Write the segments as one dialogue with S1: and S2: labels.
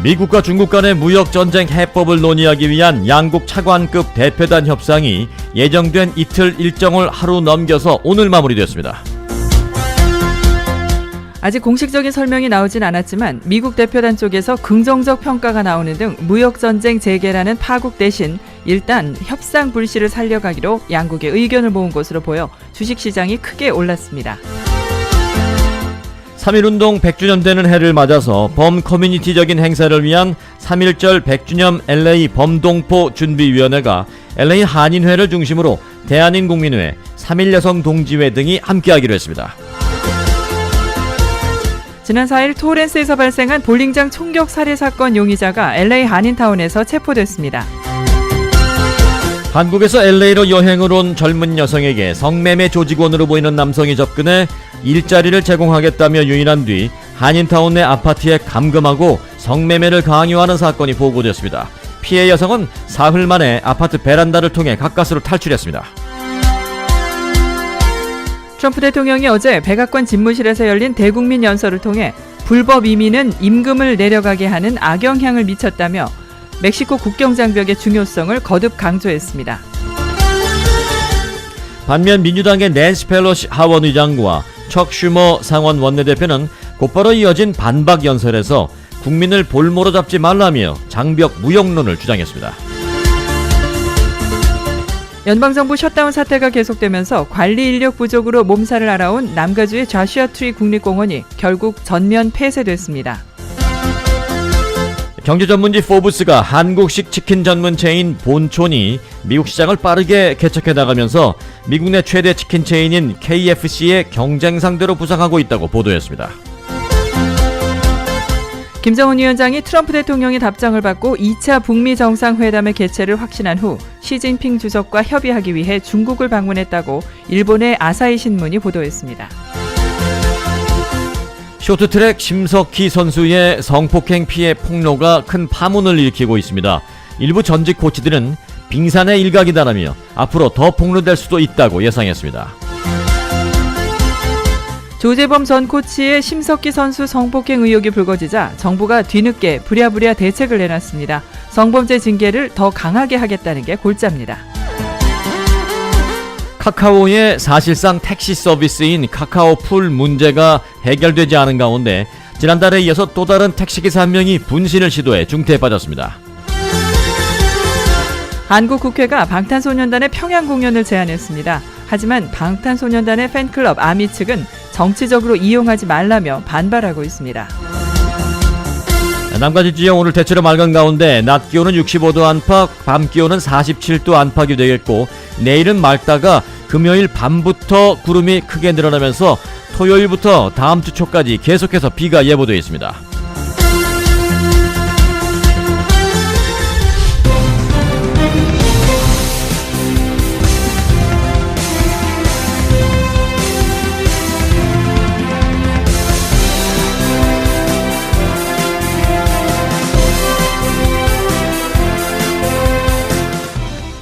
S1: 미국과 중국 간의 무역전쟁 해법을 논의하기 위한 양국 차관급 대표단 협상이 예정된 이틀 일정을 하루 넘겨서 오늘 마무리되었습니다.
S2: 아직 공식적인 설명이 나오진 않았지만 미국 대표단 쪽에서 긍정적 평가가 나오는 등 무역전쟁 재개라는 파국 대신 일단 협상 불씨를 살려가기로 양국의 의견을 모은 것으로 보여 주식시장이 크게 올랐습니다.
S1: 3.1운동 100주년 되는 해를 맞아서 범커뮤니티적인 행사를 위한 3.1절 100주년 LA 범동포 준비위원회가 LA 한인회를 중심으로 대한인국민회, 3.1여성동지회 등이 함께하기로 했습니다.
S2: 지난 4일 토렌스에서 발생한 볼링장 총격 살해 사건 용의자가 LA 한인타운에서 체포됐습니다.
S1: 한국에서 LA로 여행을 온 젊은 여성에게 성매매 조직원으로 보이는 남성이 접근해 일자리를 제공하겠다며 유인한 뒤 한인타운 내 아파트에 감금하고 성매매를 강요하는 사건이 보고됐습니다. 피해 여성은 사흘 만에 아파트 베란다를 통해 가까스로 탈출했습니다.
S2: 트럼프 대통령이 어제 백악관 집무실에서 열린 대국민 연설을 통해 불법 이민은 임금을 내려가게 하는 악영향을 미쳤다며 멕시코 국경장벽의 중요성을 거듭 강조했습니다.
S1: 반면 민주당의 낸시 펠로시 하원 의장과 척 슈머 상원 원내대표는 곧바로 이어진 반박 연설에서 국민을 볼모로 잡지 말라며 장벽 무용론을 주장했습니다.
S2: 연방정부 셧다운 사태가 계속되면서 관리 인력 부족으로 몸살을 앓아온 남가주의 좌슈아 트리 국립공원이 결국 전면 폐쇄됐습니다.
S1: 경제전문지 포브스가 한국식 치킨 전문 체인 본촌이 미국 시장을 빠르게 개척해 나가면서 미국 내 최대 치킨 체인인 KFC의 경쟁 상대로 부상하고 있다고 보도했습니다.
S2: 김정은 위원장이 트럼프 대통령의 답장을 받고 2차 북미 정상회담의 개최를 확신한 후 시진핑 주석과 협의하기 위해 중국을 방문했다고 일본의 아사히 신문이 보도했습니다.
S1: 쇼트트랙 심석희 선수의 성폭행 피해 폭로가 큰 파문을 일으키고 있습니다. 일부 전직 코치들은 빙산의 일각이다라며 앞으로 더 폭로될 수도 있다고 예상했습니다.
S2: 조재범 전 코치의 심석희 선수 성폭행 의혹이 불거지자 정부가 뒤늦게 부랴부랴 대책을 내놨습니다. 성범죄 징계를 더 강하게 하겠다는 게 골자입니다.
S1: 카카오의 사실상 택시 서비스인 카카오풀 문제가 해결되지 않은 가운데 지난달에 이어서 또 다른 택시기사 한 명이 분신을 시도해 중태에 빠졌습니다.
S2: 한국 국회가 방탄소년단의 평양 공연을 제안했습니다. 하지만 방탄소년단의 팬클럽 아미 측은 정치적으로 이용하지 말라며 반발하고 있습니다.
S1: 남가지 지역 오늘 대체로 맑은 가운데 낮 기온은 65도 안팎, 밤 기온은 47도 안팎이 되겠고 내일은 맑다가 금요일 밤부터 구름이 크게 늘어나면서 토요일부터 다음 주 초까지 계속해서 비가 예보되어 있습니다.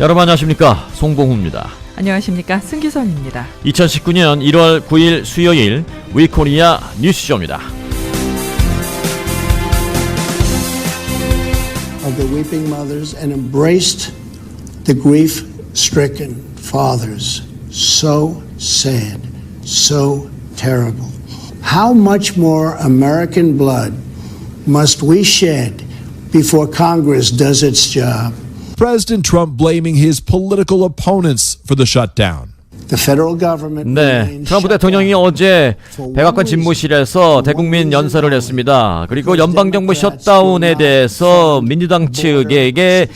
S1: 여러분 안녕하십니까, 송봉후입니다.
S2: 안녕하십니까, 승기선입니다.
S1: 2019년 1월 9일 수요일 위코리아 뉴스쇼입니다.
S3: Of the weeping mothers and embraced the grief-stricken fathers. So sad, so terrible. How much more American blood must we shed before Congress does its job?
S4: President Trump blaming his political opponents for the shutdown.
S3: The federal government
S1: 네, 트럼프 대통령이 어제 백악관 집무실에서 대국민 연설을 했습니다. 그리고 연방정부 셧다운에 대해서 민주당 측에게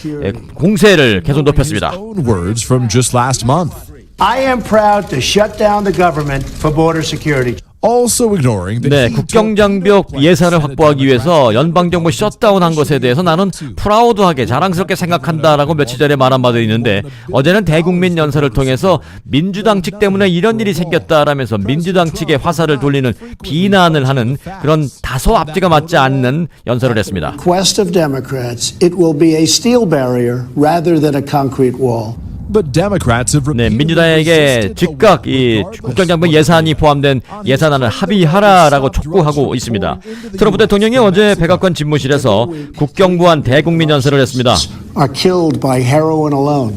S1: 공세를 계속 높였습니다.
S4: Words from just last month.
S5: I am proud to shut down the government for border security.
S4: Also ignoring that
S1: 네, 국경장벽 예산을 확보하기 위해서 연방정부 셧다운한 것에 대해서 나는 프라우드하게 자랑스럽게 생각한다라고 며칠 전에 말한 바도 있는데 어제는 대국민 연설을 통해서 민주당 측 때문에 이런 일이 생겼다라면서 민주당 측에 화살을 돌리는 비난을 하는 그런 다소 앞뒤가 맞지 않는 연설을 했습니다.
S3: Quest of Democrats, it will be a steel barrier rather than a concrete wall.
S4: But Democrats have
S1: 네,
S4: repeatedly
S1: 민주당에게
S4: resisted the
S1: 즉각 이
S4: weapons
S1: 국정장관 예산이 포함된 예산안을 합의하라라고 촉구하고 있습니다. 트럼프 대통령이 어제 백악관 집무실에서 국경보안 대국민 연설을 했습니다.
S3: Are killed by heroin alone,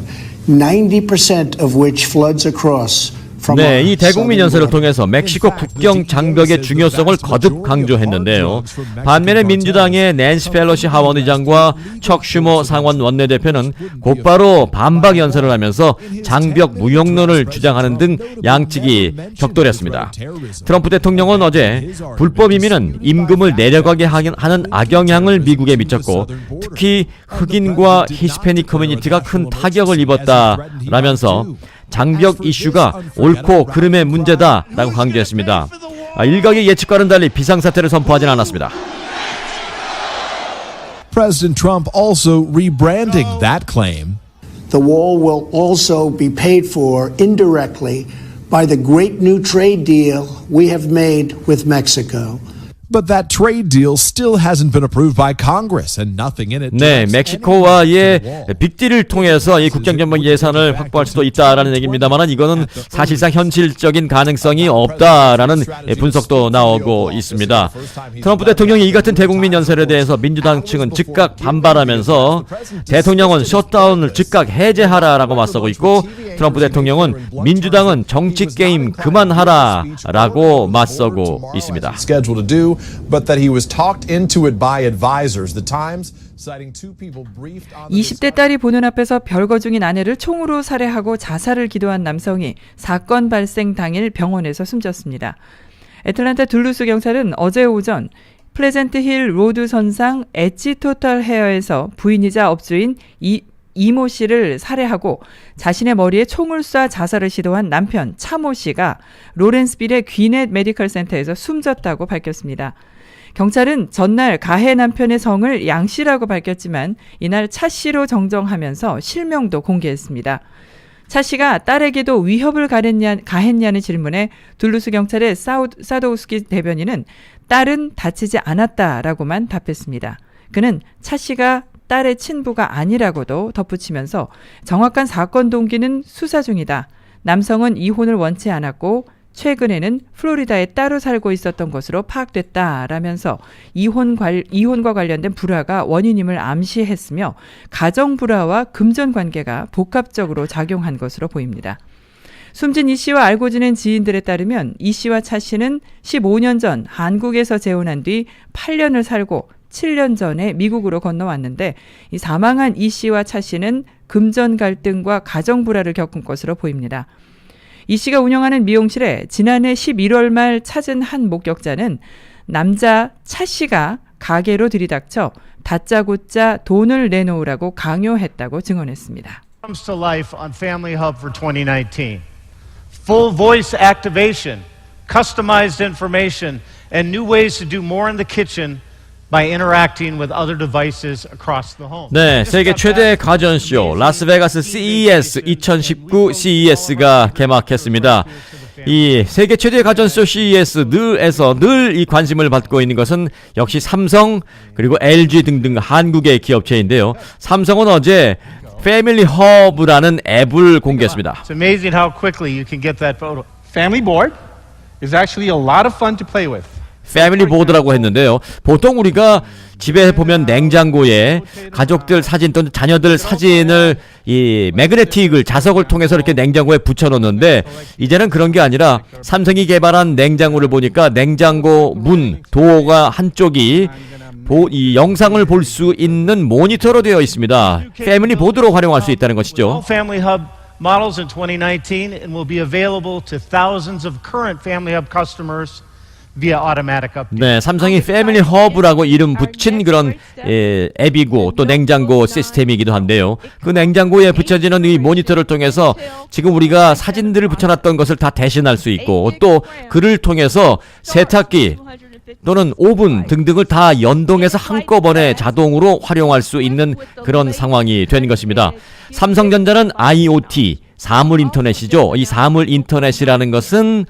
S3: 90% of which floods across from
S1: 네,
S3: our
S1: 이 대국민
S3: southern
S1: 연설을
S3: border.
S1: 통해서 멕시코 국경 장벽의 중요성을 거듭 강조했는데요. 반면에 민주당의 낸시 펠로시 하원 의장과 척 슈머 상원 원내대표는 곧바로 반박 연설을 하면서 장벽 무용론을 주장하는 등 양측이 격돌했습니다. 트럼프 대통령은 어제 불법 이민은 임금을 내려가게 하는 악영향을 미국에 미쳤고 특히 흑인과 히스패닉 커뮤니티가 큰 타격을 입었다라면서 장벽 이슈가 옳고 그름의 문제다라고 강조했습니다. 일각의 예측과는 달리 비상사태를 선포하진 않았습니다.
S4: President Trump also rebranding that claim.
S3: The wall will also be paid for indirectly by the great new trade deal we have made with Mexico.
S4: But that trade deal still hasn't been approved by Congress and nothing in it.
S1: 네, 멕시코와의 빅딜을 통해서 이 국정전방 예산을 확보할 수도 있다라는 얘기입니다만 이거는 사실상 현실적인 가능성이 없다라는 분석도 나오고 있습니다. 트럼프 대통령이 이 같은 대국민 연설에 대해서 민주당 측은 즉각 반발하면서 대통령은 셧다운을 즉각 해제하라라고 맞서고 있고 트럼프 대통령은 민주당은 정치 게임 그만하라라고 맞서고 있습니다.
S6: Scheduled to do, but that he was talked into it by advisors. The Times citing two people briefed on the
S2: 20대 딸이 보는 앞에서 별거 중인 아내를 총으로 살해하고 자살을 기도한 남성이 사건 발생 당일 병원에서 숨졌습니다. 애틀랜타 둘루스 경찰은 어제 오전 플레젠트 힐 로드 선상 엣지 토탈 헤어에서 부인이자 업주인 이모 씨를 살해하고 자신의 머리에 총을 쏴 자살을 시도한 남편 차모 씨가 로렌스빌의 귀넷 메디컬 센터에서 숨졌다고 밝혔습니다. 경찰은 전날 가해 남편의 성을 양 씨라고 밝혔지만 이날 차 씨로 정정하면서 실명도 공개했습니다. 차 씨가 딸에게도 위협을 가했냐는 질문에 둘루스 경찰의 사도우스키 대변인은 딸은 다치지 않았다라고만 답했습니다. 그는 차 씨가 딸의 친부가 아니라고도 덧붙이면서 정확한 사건 동기는 수사 중이다. 남성은 이혼을 원치 않았고 최근에는 플로리다에 따로 살고 있었던 것으로 파악됐다라면서 이혼과 관련된 불화가 원인임을 암시했으며 가정 불화와 금전 관계가 복합적으로 작용한 것으로 보입니다. 숨진 이 씨와 알고 지낸 지인들에 따르면 이 씨와 차 씨는 15년 전 한국에서 재혼한 뒤 8년을 살고 7년 전에 미국으로 건너왔는데 이 사망한 이 씨와 차 씨는 금전 갈등과 가정 불화를 겪은 것으로 보입니다. 이 씨가 운영하는 미용실에 지난해 11월 말 찾은 한 목격자는 남자 차 씨가 가게로 들이닥쳐 다짜고짜 돈을 내놓으라고 강요했다고 증언했습니다.
S5: Comes to life on Family Hub for 2019. Full voice activation, customized information, and new ways to do more in the kitchen by interacting with other devices across the home.
S1: 네, 세계 최대 가전쇼 라스베가스 CES 2019 CES가 개막했습니다. 이 세계 최대 가전쇼 CES 늘 이 관심을 받고 있는 것은 역시 삼성 그리고 LG 등등 한국의 기업체인데요. 삼성은 어제 패밀리 허브라는 앱을 공개했습니다.
S5: It's amazing how quickly you can get that photo.
S7: Family board is actually a lot of fun to play with.
S1: 패밀리 보드라고 했는데요. 보통 우리가 집에 보면 냉장고에 가족들 사진 또는 자녀들 사진을 이 매그네틱을 자석을 통해서 이렇게 냉장고에 붙여놓는데 이제는 그런 게 아니라 삼성이 개발한 냉장고를 보니까 냉장고 문 도어가 한쪽이 이 영상을 볼 수 있는 모니터로 되어 있습니다. 패밀리 보드로 활용할 수 있다는 것이죠.
S5: Family Hub models in 2019 and will be available to thousands of current Family Hub customers via automatic update.
S1: 네, 삼성이 패밀리 허브라고 이름 붙인 그런 앱이고 또 냉장고 시스템이기도 한데요. 그 냉장고에 붙여지는 이 모니터를 통해서 지금 우리가 사진들을 붙여놨던 것을 다 대신할 수 있고 또 그를 통해서 세탁기 또는 오븐 등등을 다 연동해서 한꺼번에 자동으로 활용할 수 있는 그런 상황이 된 것입니다. 삼성전자는 IoT, 사물 인터넷이죠. 이 사물 인터넷이라는 것은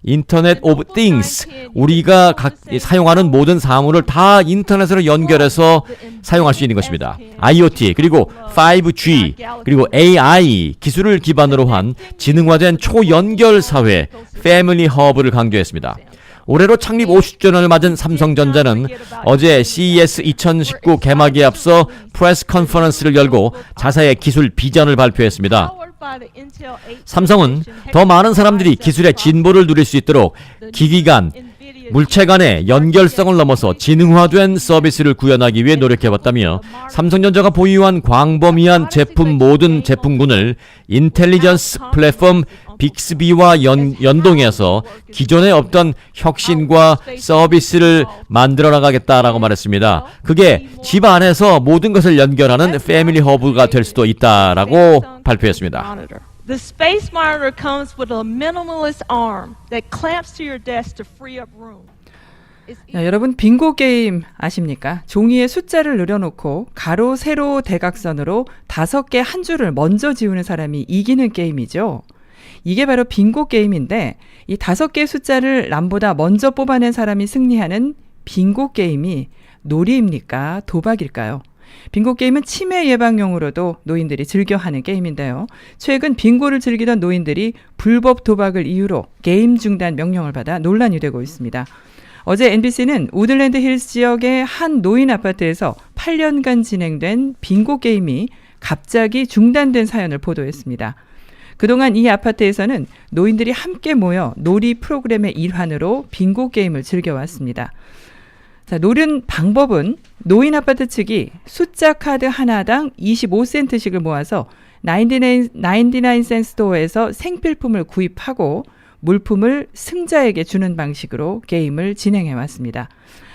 S1: 인터넷 오브 띵스, 우리가 사용하는 모든 사물을 다 인터넷으로 연결해서 사용할 수 있는 것입니다. IoT, 그리고 5G, 그리고 AI 기술을 기반으로 한 지능화된 초연결 사회 패밀리 허브를 강조했습니다. 올해로 창립 50주년을 맞은 삼성전자는 어제 CES 2019 개막에 앞서 프레스 컨퍼런스를 열고 자사의 기술 비전을 발표했습니다. 삼성은 더 많은 사람들이 기술의 진보를 누릴 수 있도록 기기 간, 물체 간의 연결성을 넘어서 지능화된 서비스를 구현하기 위해 노력해왔다며 삼성전자가 보유한 광범위한 제품 모든 제품군을 인텔리전스 플랫폼 빅스비와 연동해서 기존에 없던 혁신과 서비스를 만들어 나가겠다라고 말했습니다. 그게 집 안에서 모든 것을 연결하는 패밀리 허브가 될 수도 있다라고 발표했습니다.
S8: The space monitor comes with a minimalist arm that clamps to your desk to free up room.
S2: 야, 여러분 빙고 게임 아십니까? 종이에 숫자를 늘여놓고 가로, 세로, 대각선으로 5개 한 줄을 먼저 지우는 사람이 이기는 게임이죠. 이게 바로 빙고 게임인데 이 5개의 숫자를 남보다 먼저 뽑아낸 사람이 승리하는 빙고 게임이 놀이입니까? 도박일까요? 빙고 게임은 치매 예방용으로도 노인들이 즐겨하는 게임인데요. 최근 빙고를 즐기던 노인들이 불법 도박을 이유로 게임 중단 명령을 받아 논란이 되고 있습니다. 어제 NBC는 우드랜드 힐스 지역의 한 노인 아파트에서 8년간 진행된 빙고 게임이 갑자기 중단된 사연을 보도했습니다. 그동안 이 아파트에서는 노인들이 함께 모여 놀이 프로그램의 일환으로 빙고 게임을 즐겨왔습니다. 자, 노는 방법은 노인 아파트 측이 숫자 카드 하나당 25센트씩을 모아서 99센트 스토어에서 생필품을 구입하고 물품을 승자에게 주는 방식으로 게임을 진행해 왔습니다.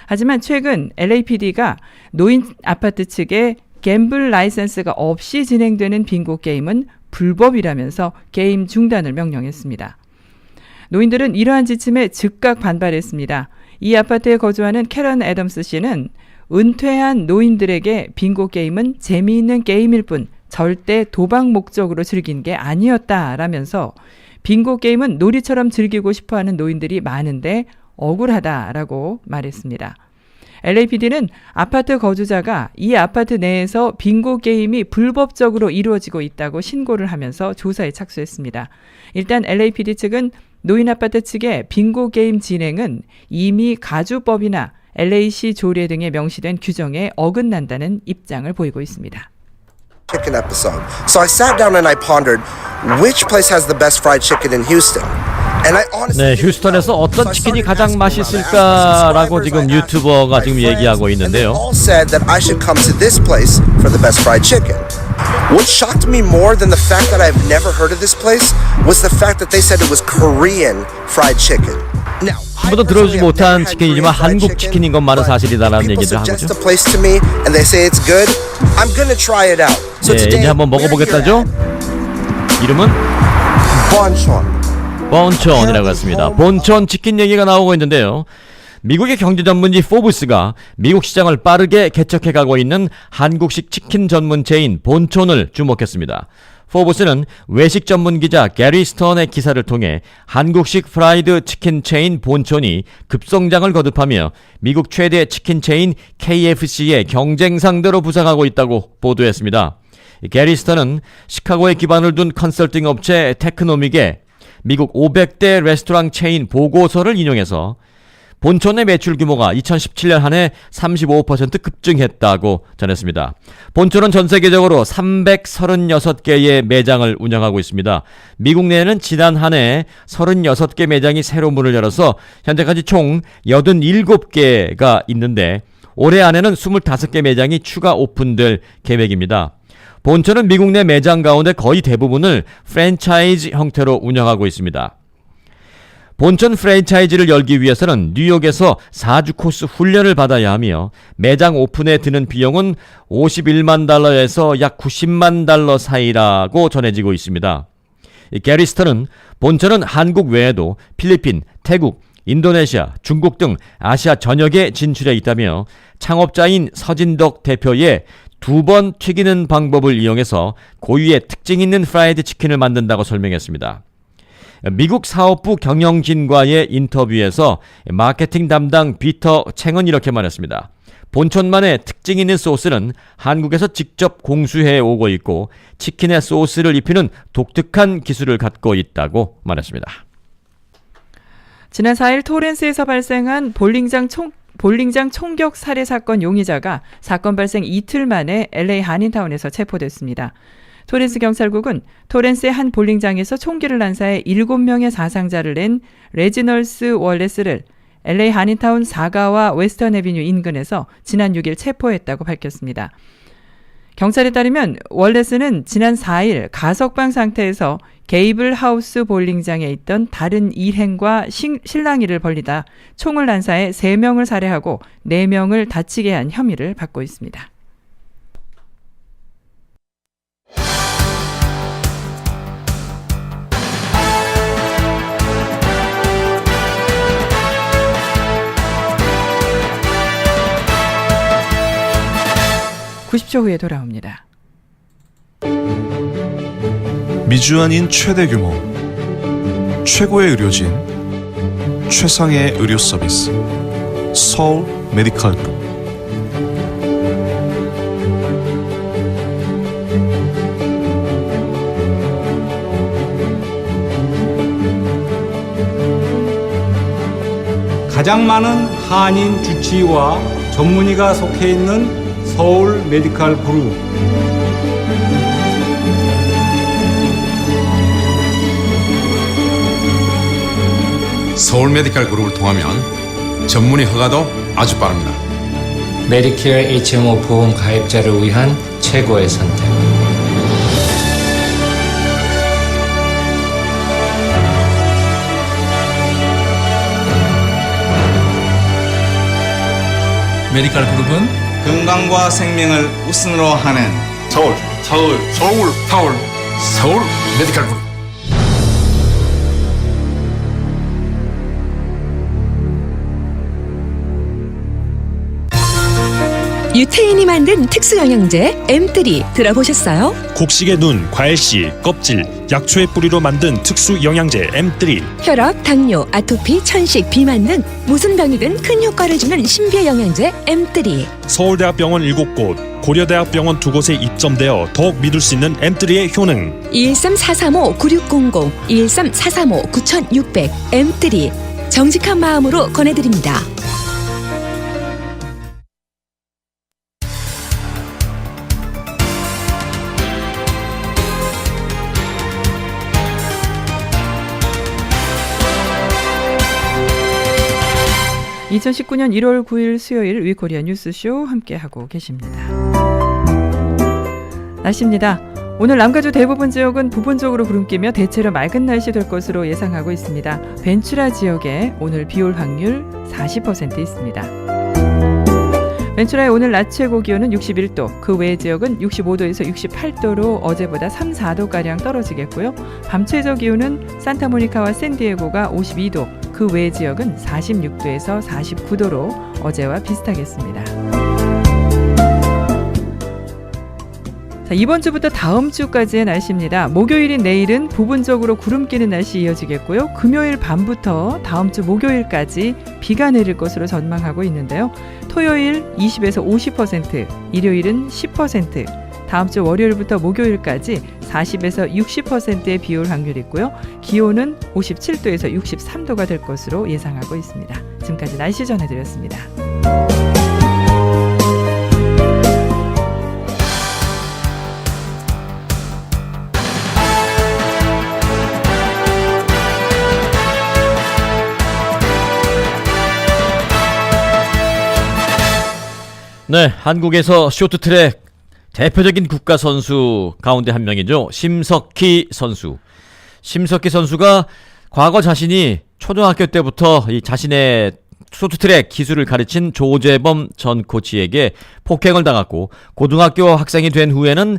S2: 하지만 최근 LAPD가 노인 아파트 측에 갬블 라이센스가 없이 진행되는 빙고 게임은 불법이라면서 게임 중단을 명령했습니다. 노인들은 이러한 지침에 즉각 반발했습니다. 이 아파트에 거주하는 캐런 애덤스 씨는 은퇴한 노인들에게 빙고 게임은 재미있는 게임일 뿐 절대 도박 목적으로 즐긴 게 아니었다라면서 빙고 게임은 놀이처럼 즐기고 싶어하는 노인들이 많은데 억울하다라고 말했습니다. LAPD는 아파트 거주자가 이 아파트 내에서 빙고 게임이 불법적으로 이루어지고 있다고 신고를 하면서 조사에 착수했습니다. 일단 LAPD 측은 노인 아파트 측의 빙고 게임 진행은 이미 가주법이나 LA시 조례 등에 명시된 규정에 어긋난다는 입장을 보이고 있습니다.
S9: Chicken episode. So I sat down and I pondered which place has the best fried chicken in Houston.
S1: 네, 휴스턴에서 어떤 치킨이 가장 맛있을까라고 지금 유튜버가 지금 얘기하고 있는데요.
S9: All said that I should come to this place for the best fried chicken. What shocked me more than the fact that I've never heard of this place was the fact that they said it was Korean fried chicken. Now,
S1: 한 번도 들어오지 못한 치킨이지만 한국 치킨인 것만은 사실이다라는 얘기를 하고죠.
S9: People suggest a place to me and they say it's good. I'm gonna try it out. So
S1: 네,
S9: today
S1: 이제 한번 먹어보겠다죠. 이름은
S9: Bonchon.
S1: 본천이라고 했습니다. 본천 치킨 얘기가 나오고 있는데요. 미국의 경제 전문지 포브스가 미국 시장을 빠르게 개척해가고 있는 한국식 치킨 전문 체인 본천을 주목했습니다. 포브스는 외식 전문 기자 게리 스턴의 기사를 통해 한국식 프라이드 치킨 체인 본천이 급성장을 거듭하며 미국 최대 치킨 체인 KFC의 경쟁 상대로 부상하고 있다고 보도했습니다. 게리 스턴은 시카고에 기반을 둔 컨설팅 업체 테크노믹의 미국 500대 레스토랑 체인 보고서를 인용해서 본천의 매출 규모가 2017년 한 해 35% 급증했다고 전했습니다. 본천은 전 세계적으로 336개의 매장을 운영하고 있습니다. 미국 내에는 지난 한 해 36개 매장이 새로 문을 열어서 현재까지 총 87개가 있는데 올해 안에는 25개 매장이 추가 오픈될 계획입니다. 본천은 미국 내 매장 가운데 거의 대부분을 프랜차이즈 형태로 운영하고 있습니다. 본천 프랜차이즈를 열기 위해서는 뉴욕에서 4주 코스 훈련을 받아야 하며 매장 오픈에 드는 비용은 $51만 약 $90만 사이라고 전해지고 있습니다. 게리 스턴은 본천은 한국 외에도 필리핀, 태국, 인도네시아, 중국 등 아시아 전역에 진출해 있다며 창업자인 서진덕 대표의 2번 튀기는 방법을 이용해서 고유의 특징 있는 프라이드 치킨을 만든다고 설명했습니다. 미국 사업부 경영진과의 인터뷰에서 마케팅 담당 피터 챙은 이렇게 말했습니다. 본천만의 특징 있는 소스는 한국에서 직접 공수해 오고 있고 치킨에 소스를 입히는 독특한 기술을 갖고 있다고 말했습니다.
S2: 지난 4일 토렌스에서 발생한 볼링장 총격 살해 사건 용의자가 사건 발생 이틀 만에 LA 한인타운에서 체포됐습니다. 토렌스 경찰국은 토렌스의 한 볼링장에서 총기를 난사해 7명의 사상자를 낸 레지널스 월레스를 LA 한인타운 사가와 웨스턴 애비뉴 인근에서 지난 6일 체포했다고 밝혔습니다. 경찰에 따르면 월레스는 지난 4일 가석방 상태에서 게이블 하우스 볼링장에 있던 다른 일행과 실랑이를 벌리다 총을 난사해 3명을 살해하고 4명을 다치게 한 혐의를 받고 있습니다. (90초) 후에 돌아옵니다.
S10: 미주안인 최대 규모, 최고의 의료진, 최상의 의료 서비스, 서울 메디컬 그룹.
S11: 가장 많은 한인 주치의와 전문의가 속해 있는 서울 메디컬 그룹.
S12: 서울 메디컬 그룹을 통하면 전문의 허가도 아주 빠릅니다.
S13: 메디케어 HMO 보험 가입자를 위한 최고의 선택.
S14: 메디컬 그룹은
S15: 건강과 생명을 우선으로 하는
S12: 서울 메디컬 그룹.
S16: 유태인이 만든 특수영양제 M3 들어보셨어요?
S17: 곡식의 눈, 과일씨, 껍질, 약초의 뿌리로 만든 특수 영양제 M3.
S16: 혈압, 당뇨, 아토피, 천식, 비만 등 무슨 병이든 큰 효과를 주는 신비의 영양제 M3.
S17: 서울대학병원 7곳, 고려대학병원 2곳에 입점되어 더욱 믿을 수 있는 M3의 효능.
S16: 213-435-9600, 213-435-9600 M3. 정직한 마음으로 권해드립니다.
S2: (2019년 1월 9일) 수요일 위코리아 뉴스쇼 함께하고 계십니다. 날씨입니다. 오늘 남가주 대부분 지역은 부분적으로 구름 끼며 대체로 맑은 날씨 될 것으로 예상하고 있습니다. 벤츄라 지역에 오늘 비올 확률 40% 있습니다. 벤츄라의 오늘 낮 최고 기온은 61도, 그 외의 지역은 65도에서 68도로 어제보다 3, 4도가량 떨어지겠고요. 밤 최저 기온은 산타모니카와 샌디에고가 52도, 그 외의 지역은 46도에서 49도로 어제와 비슷하겠습니다. 자, 이번 주부터 다음 주까지의 날씨입니다. 목요일인 내일은 부분적으로 구름 끼는 날씨 이어지겠고요. 금요일 밤부터 다음 주 목요일까지 비가 내릴 것으로 전망하고 있는데요. 토요일 20에서 50%, 일요일은 10%, 다음 주 월요일부터 목요일까지 40에서 60%의 비 올 확률이 있고요. 기온은 57도에서 63도가 될 것으로 예상하고 있습니다. 지금까지 날씨 전해드렸습니다.
S1: 네, 한국에서 쇼트트랙 대표적인 국가 선수 가운데 한 명이죠. 심석희 선수. 심석희 선수가 과거 자신이 초등학교 때부터 이 자신의 쇼트트랙 기술을 가르친 조재범 전 코치에게 폭행을 당했고 고등학교 학생이 된 후에는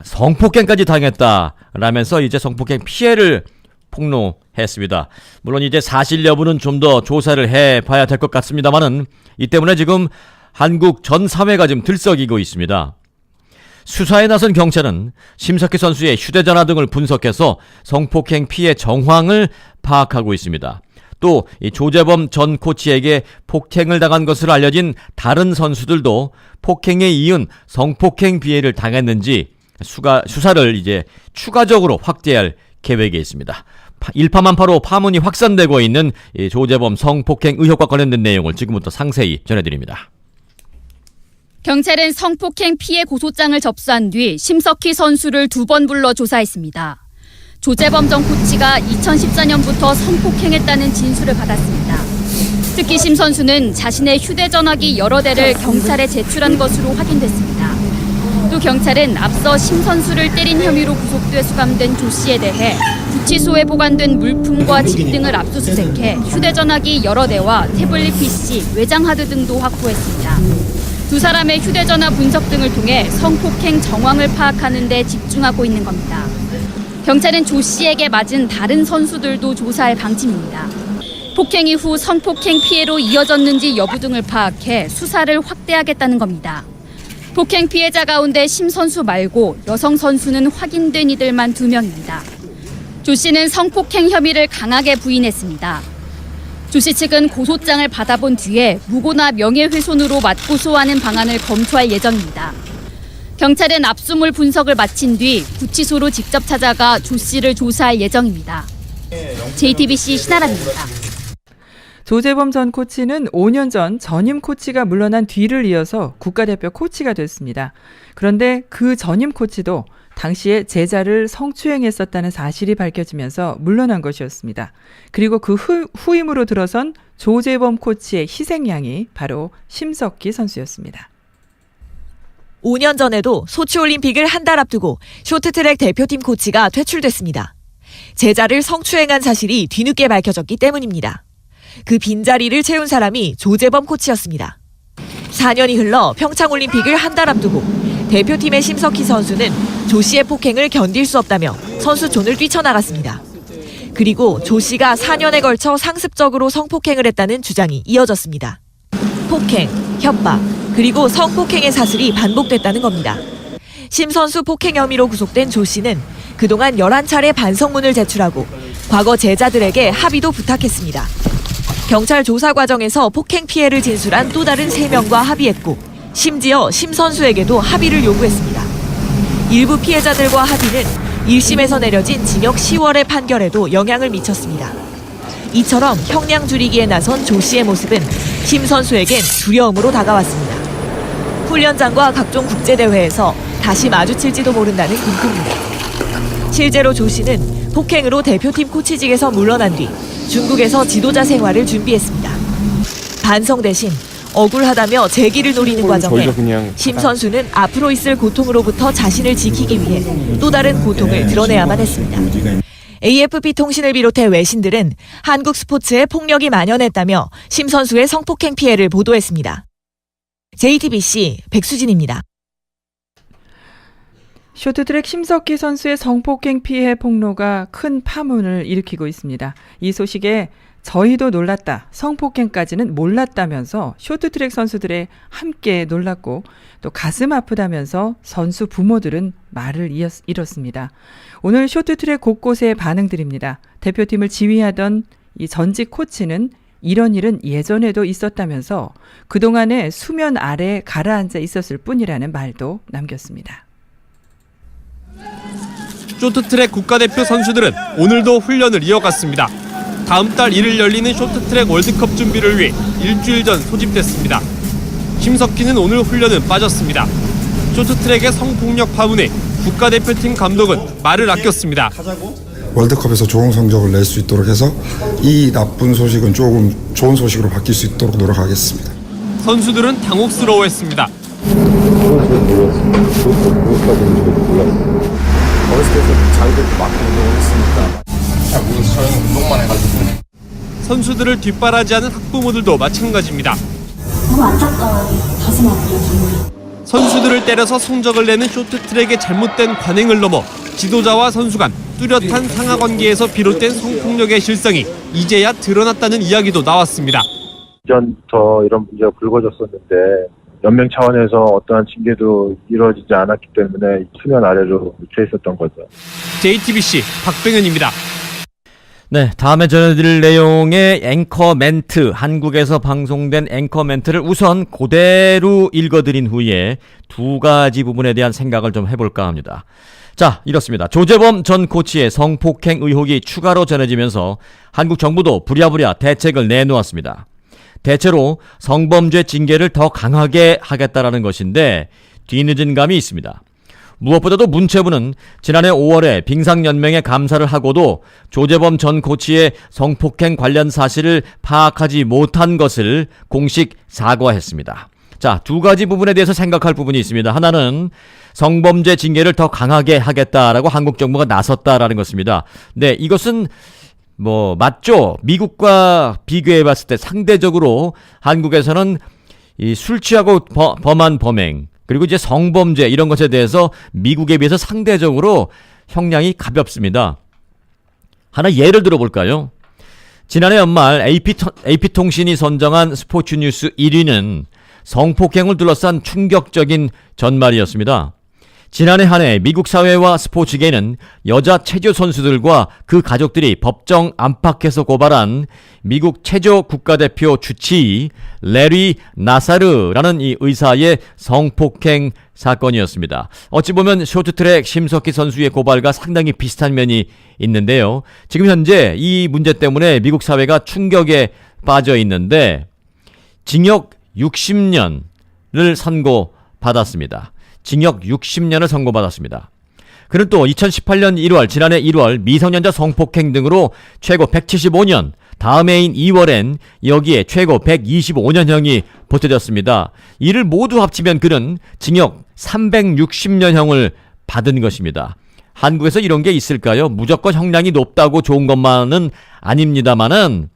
S1: 성폭행까지 당했다라면서 이제 성폭행 피해를 폭로했습니다. 물론 이제 사실 여부는 좀 더 조사를 해봐야 될 것 같습니다만은 이 때문에 지금 한국 전 사회가 지금 들썩이고 있습니다. 수사에 나선 경찰은 심석희 선수의 휴대전화 등을 분석해서 성폭행 피해 정황을 파악하고 있습니다. 또 이 조재범 전 코치에게 폭행을 당한 것으로 알려진 다른 선수들도 폭행에 이은 성폭행 피해를 당했는지 수사를 이제 추가적으로 확대할 계획에 있습니다. 일파만파로 파문이 확산되고 있는 이 조재범 성폭행 의혹과 관련된 내용을 지금부터 상세히 전해드립니다.
S18: 경찰은 성폭행 피해 고소장을 접수한 뒤 심석희 선수를 2번 불러 조사했습니다. 조재범 전 코치가 2014년부터 성폭행했다는 진술을 받았습니다. 특히 심 선수는 자신의 휴대전화기 여러 대를 경찰에 제출한 것으로 확인됐습니다. 또 경찰은 앞서 심 선수를 때린 혐의로 구속돼 수감된 조 씨에 대해 구치소에 보관된 물품과 집 등을 압수수색해 휴대전화기 여러 대와 태블릿 PC, 외장하드 등도 확보했습니다. 두 사람의 휴대전화 분석 등을 통해 성폭행 정황을 파악하는 데 집중하고 있는 겁니다. 경찰은 조 씨에게 맞은 다른 선수들도 조사할 방침입니다. 폭행 이후 성폭행 피해로 이어졌는지 여부 등을 파악해 수사를 확대하겠다는 겁니다. 폭행 피해자 가운데 심 선수 말고 여성 선수는 확인된 이들만 2명입니다. 조 씨는 성폭행 혐의를 강하게 부인했습니다. 조 씨 측은 고소장을 받아본 뒤에 무고나 명예훼손으로 맞고소하는 방안을 검토할 예정입니다. 경찰은 압수물 분석을 마친 뒤 구치소로 직접 찾아가 조 씨를 조사할 예정입니다. JTBC 신아람입니다.
S2: 조재범 전 코치는 5년 전 전임 코치가 물러난 뒤를 이어서 국가대표 코치가 됐습니다. 그런데 그 전임 코치도 당시에 제자를 성추행했었다는 사실이 밝혀지면서 물러난 것이었습니다. 그리고 그 후임으로 들어선 조재범 코치의 희생양이 바로 심석희 선수였습니다.
S19: 5년 전에도 소치올림픽을 한 달 앞두고 쇼트트랙 대표팀 코치가 퇴출됐습니다. 제자를 성추행한 사실이 뒤늦게 밝혀졌기 때문입니다. 그 빈자리를 채운 사람이 조재범 코치였습니다. 4년이 흘러 평창올림픽을 한 달 앞두고 대표팀의 심석희 선수는 조 씨의 폭행을 견딜 수 없다며 선수촌을 뛰쳐나갔습니다. 그리고 조 씨가 4년에 걸쳐 상습적으로 성폭행을 했다는 주장이 이어졌습니다. 폭행, 협박, 그리고 성폭행의 사슬이 반복됐다는 겁니다. 심 선수 폭행 혐의로 구속된 조 씨는 그동안 11차례 반성문을 제출하고 과거 제자들에게 합의도 부탁했습니다. 경찰 조사 과정에서 폭행 피해를 진술한 또 다른 3명과 합의했고 심지어 심 선수에게도 합의를 요구했습니다. 일부 피해자들과 합의는 1심에서 내려진 징역 10월의 판결에도 영향을 미쳤습니다. 이처럼 형량 줄이기에 나선 조 씨의 모습은 심 선수에겐 두려움으로 다가왔습니다. 훈련장과 각종 국제대회에서 다시 마주칠지도 모른다는 꿈입니다. 실제로 조 씨는 폭행으로 대표팀 코치직에서 물러난 뒤 중국에서 지도자 생활을 준비했습니다. 반성 대신 억울하다며 재기를 노리는 과정에 심 선수는 앞으로 있을 고통으로부터 자신을 지키기 위해 또 다른 고통을 드러내야만 했습니다. AFP 통신을 비롯해 외신들은 한국 스포츠에 폭력이 만연했다며 심 선수의 성폭행 피해를 보도했습니다. JTBC 백수진입니다.
S2: 쇼트트랙 심석희 선수의 성폭행 피해 폭로가 큰 파문을 일으키고 있습니다. 이 소식에 저희도 놀랐다, 성폭행까지는 몰랐다면서 쇼트트랙 선수들의 함께 놀랐고 또 가슴 아프다면서 선수 부모들은 말을 잃었습니다. 오늘 쇼트트랙 곳곳에 반응들입니다. 대표팀을 지휘하던 이 전직 코치는 이런 일은 예전에도 있었다면서 그동안에 수면 아래에 가라앉아 있었을 뿐이라는 말도 남겼습니다.
S20: 쇼트트랙 국가대표 선수들은 오늘도 훈련을 이어갔습니다. 다음 달 1일 열리는 쇼트트랙 월드컵 준비를 위해 일주일 전 소집됐습니다. 심석희는 오늘 훈련은 빠졌습니다. 쇼트트랙의 성폭력 파문에 국가대표팀 감독은 말을 아꼈습니다.
S21: 월드컵에서 좋은 성적을 낼 수 있도록 해서 이 나쁜 소식은 조금 좋은 소식으로 바뀔 수 있도록 노력하겠습니다.
S20: 선수들은 당혹스러워했습니다.
S22: 어렸을 때부터 자기들도 막 운동을 했으니까 잘 모르겠어요. 저희는 운동만 해가지고.
S20: 선수들을 뒷바라지하는 학부모들도 마찬가지입니다.
S23: 너무 안타까워요. 가슴 아프죠, 정말.
S20: 선수들을 때려서 성적을 내는 쇼트트랙의 잘못된 관행을 넘어 지도자와 선수 간 뚜렷한 상하관계에서 비롯된 성폭력의 실상이 이제야 드러났다는 이야기도 나왔습니다.
S24: 이전부터 이런 문제가 불거졌었는데
S3: 연맹 차원에서 어떠한 징계도 이루어지지 않았기 때문에 수면 아래로 묻혀 있었던 거죠.
S20: JTBC 박병현입니다.
S1: 네, 다음에 전해드릴 내용의 앵커 멘트, 한국에서 방송된 앵커 멘트를 우선 그대로 읽어드린 후에 두 가지 부분에 대한 생각을 좀 해볼까 합니다. 자, 이렇습니다. 조재범 전 코치의 성폭행 의혹이 추가로 전해지면서 한국 정부도 부랴부랴 대책을 내놓았습니다. 대체로 성범죄 징계를 더 강하게 하겠다라는 것인데 뒤늦은 감이 있습니다. 무엇보다도 문체부는 지난해 5월에 빙상연맹에 감사를 하고도 조재범 전 코치의 성폭행 관련 사실을 파악하지 못한 것을 공식 사과했습니다. 자, 두 가지 부분에 대해서 생각할 부분이 있습니다. 하나는 성범죄 징계를 더 강하게 하겠다라고 한국 정부가 나섰다라는 것입니다. 네, 이것은 맞죠. 미국과 비교해봤을 때 상대적으로 한국에서는 이 술 취하고 범한 범행 그리고 이제 성범죄 이런 것에 대해서 미국에 비해서 상대적으로 형량이 가볍습니다. 하나 예를 들어볼까요? 지난해 연말 AP통신이 선정한 스포츠 뉴스 1위는 성폭행을 둘러싼 충격적인 전말이었습니다. 지난해 한 해 미국 사회와 스포츠계는 여자 체조 선수들과 그 가족들이 법정 안팎에서 고발한 미국 체조 국가대표 주치의 레리 나사르라는 이 의사의 성폭행 사건이었습니다. 어찌 보면 쇼트트랙 심석희 선수의 고발과 상당히 비슷한 면이 있는데요. 지금 현재 이 문제 때문에 미국 사회가 충격에 빠져 있는데 징역 60년을 선고받았습니다. 징역 60년을 선고받았습니다. 그는 또 2018년 1월, 지난해 1월 미성년자 성폭행 등으로 최고 175년, 다음 해인 2월엔 여기에 최고 125년형이 보태졌습니다. 이를 모두 합치면 그는 징역 360년형을 받은 것입니다. 한국에서 이런 게 있을까요? 무조건 형량이 높다고 좋은 것만은 아닙니다만은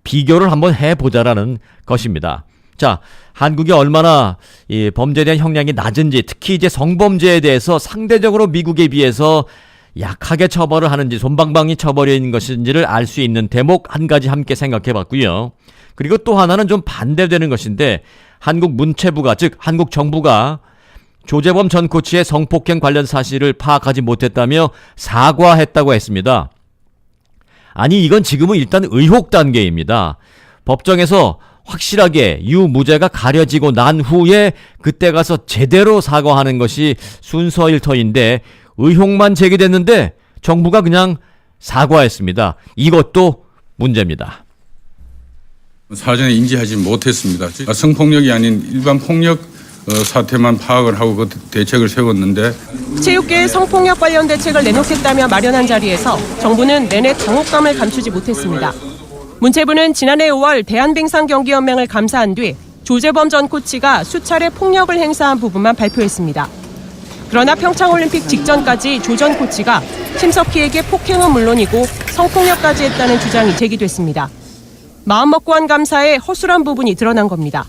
S1: 비교를 한번 해보자라는 것입니다. 자, 한국이 얼마나 이 범죄에 대한 형량이 낮은지, 특히 이제 성범죄에 대해서 상대적으로 미국에 비해서 약하게 처벌을 하는지, 솜방망이 처벌인 것인지를 알 수 있는 대목 한 가지 함께 생각해 봤고요. 그리고 또 하나는 좀 반대되는 것인데, 한국 문체부가, 즉 한국 정부가 조재범 전 코치의 성폭행 관련 사실을 파악하지 못했다며 사과했다고 했습니다. 아니, 이건 지금은 일단 의혹 단계입니다. 법정에서 확실하게 유무죄가 가려지고 난 후에 그때 가서 제대로 사과하는 것이 순서일 터인데 의혹만 제기됐는데 정부가 그냥 사과했습니다. 이것도 문제입니다.
S4: 사전에 인지하지 못했습니다. 성폭력이 아닌 일반 폭력 사태만 파악을 하고 그 대책을 세웠는데
S6: 체육계의 성폭력 관련 대책을 내놓겠다며 마련한 자리에서 정부는 내내 당혹감을 감추지 못했습니다. 문체부는 지난해 5월 대한빙상경기연맹을 감사한 뒤 조재범 전 코치가 수차례 폭력을 행사한 부분만 발표했습니다. 그러나 평창올림픽 직전까지 조 전 코치가 심석희에게 폭행은 물론이고 성폭력까지 했다는 주장이 제기됐습니다. 마음먹고 한 감사에 허술한 부분이 드러난 겁니다.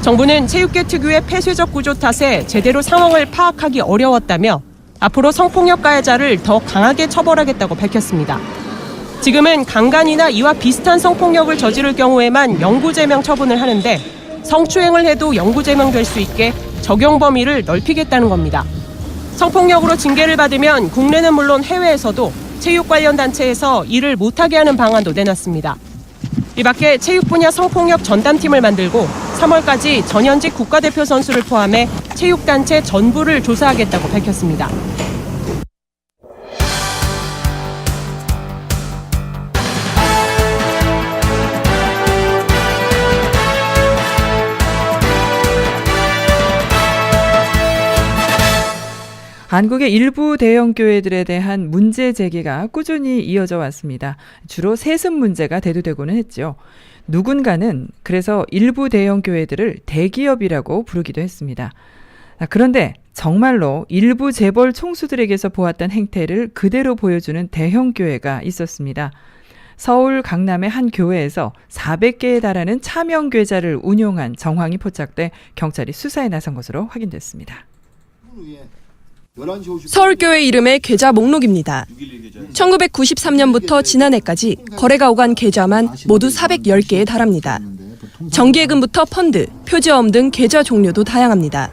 S6: 정부는 체육계 특유의 폐쇄적 구조 탓에 제대로 상황을 파악하기 어려웠다며 앞으로 성폭력 가해자를 더 강하게 처벌하겠다고 밝혔습니다. 지금은 강간이나 이와 비슷한 성폭력을 저지를 경우에만 영구제명 처분을 하는데 성추행을 해도 영구제명될 수 있게 적용 범위를 넓히겠다는 겁니다. 성폭력으로 징계를 받으면 국내는 물론 해외에서도 체육 관련 단체에서 일을 못하게 하는 방안도 내놨습니다. 이 밖에 체육 분야 성폭력 전담팀을 만들고 3월까지 전현직 국가대표 선수를 포함해 체육단체 전부를 조사하겠다고 밝혔습니다.
S2: 한국의 일부 대형 교회들에 대한 문제 제기가 꾸준히 이어져 왔습니다. 주로 세습 문제가 대두되고는 했죠. 누군가는 그래서 일부 대형 교회들을 대기업이라고 부르기도 했습니다. 그런데 정말로 일부 재벌 총수들에게서 보았던 행태를 그대로 보여주는 대형 교회가 있었습니다. 서울 강남의 한 교회에서 400개에 달하는 차명계좌를 운용한 정황이 포착돼 경찰이 수사에 나선 것으로 확인됐습니다.
S24: 서울교회 이름의 계좌 목록입니다. 1993년부터 지난해까지 거래가 오간 계좌만 모두 410개에 달합니다. 정기예금부터 펀드, 표지어음 등 계좌 종류도 다양합니다.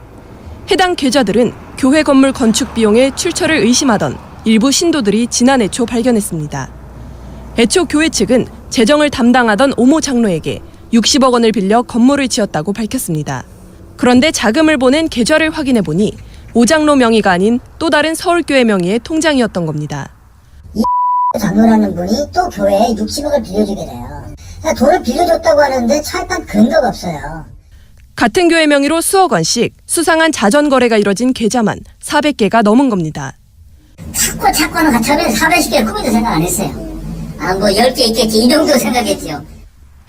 S24: 해당 계좌들은 교회 건물 건축 비용의 출처를 의심하던 일부 신도들이 지난해 초 발견했습니다. 애초 교회 측은 재정을 담당하던 오모 장로에게 60억 원을 빌려 건물을 지었다고 밝혔습니다. 그런데 자금을 보낸 계좌를 확인해 보니 오 장로 명의가 아닌 또 다른 서울교회 명의의 통장이었던 겁니다.
S5: 이 장로라는 분이 또 교회에 60억을 빌려주게 돼요. 돈을 빌려줬다고 하는데 철판 근거가 없어요.
S24: 같은 교회 명의로 수억 원씩 수상한 자전 거래가 이뤄진 계좌만 400개가 넘은 겁니다.
S5: 찾고는 같이 하면 400개 꿈에도 생각 안 했어요. 뭐 10개 있겠지 이 정도 생각했죠.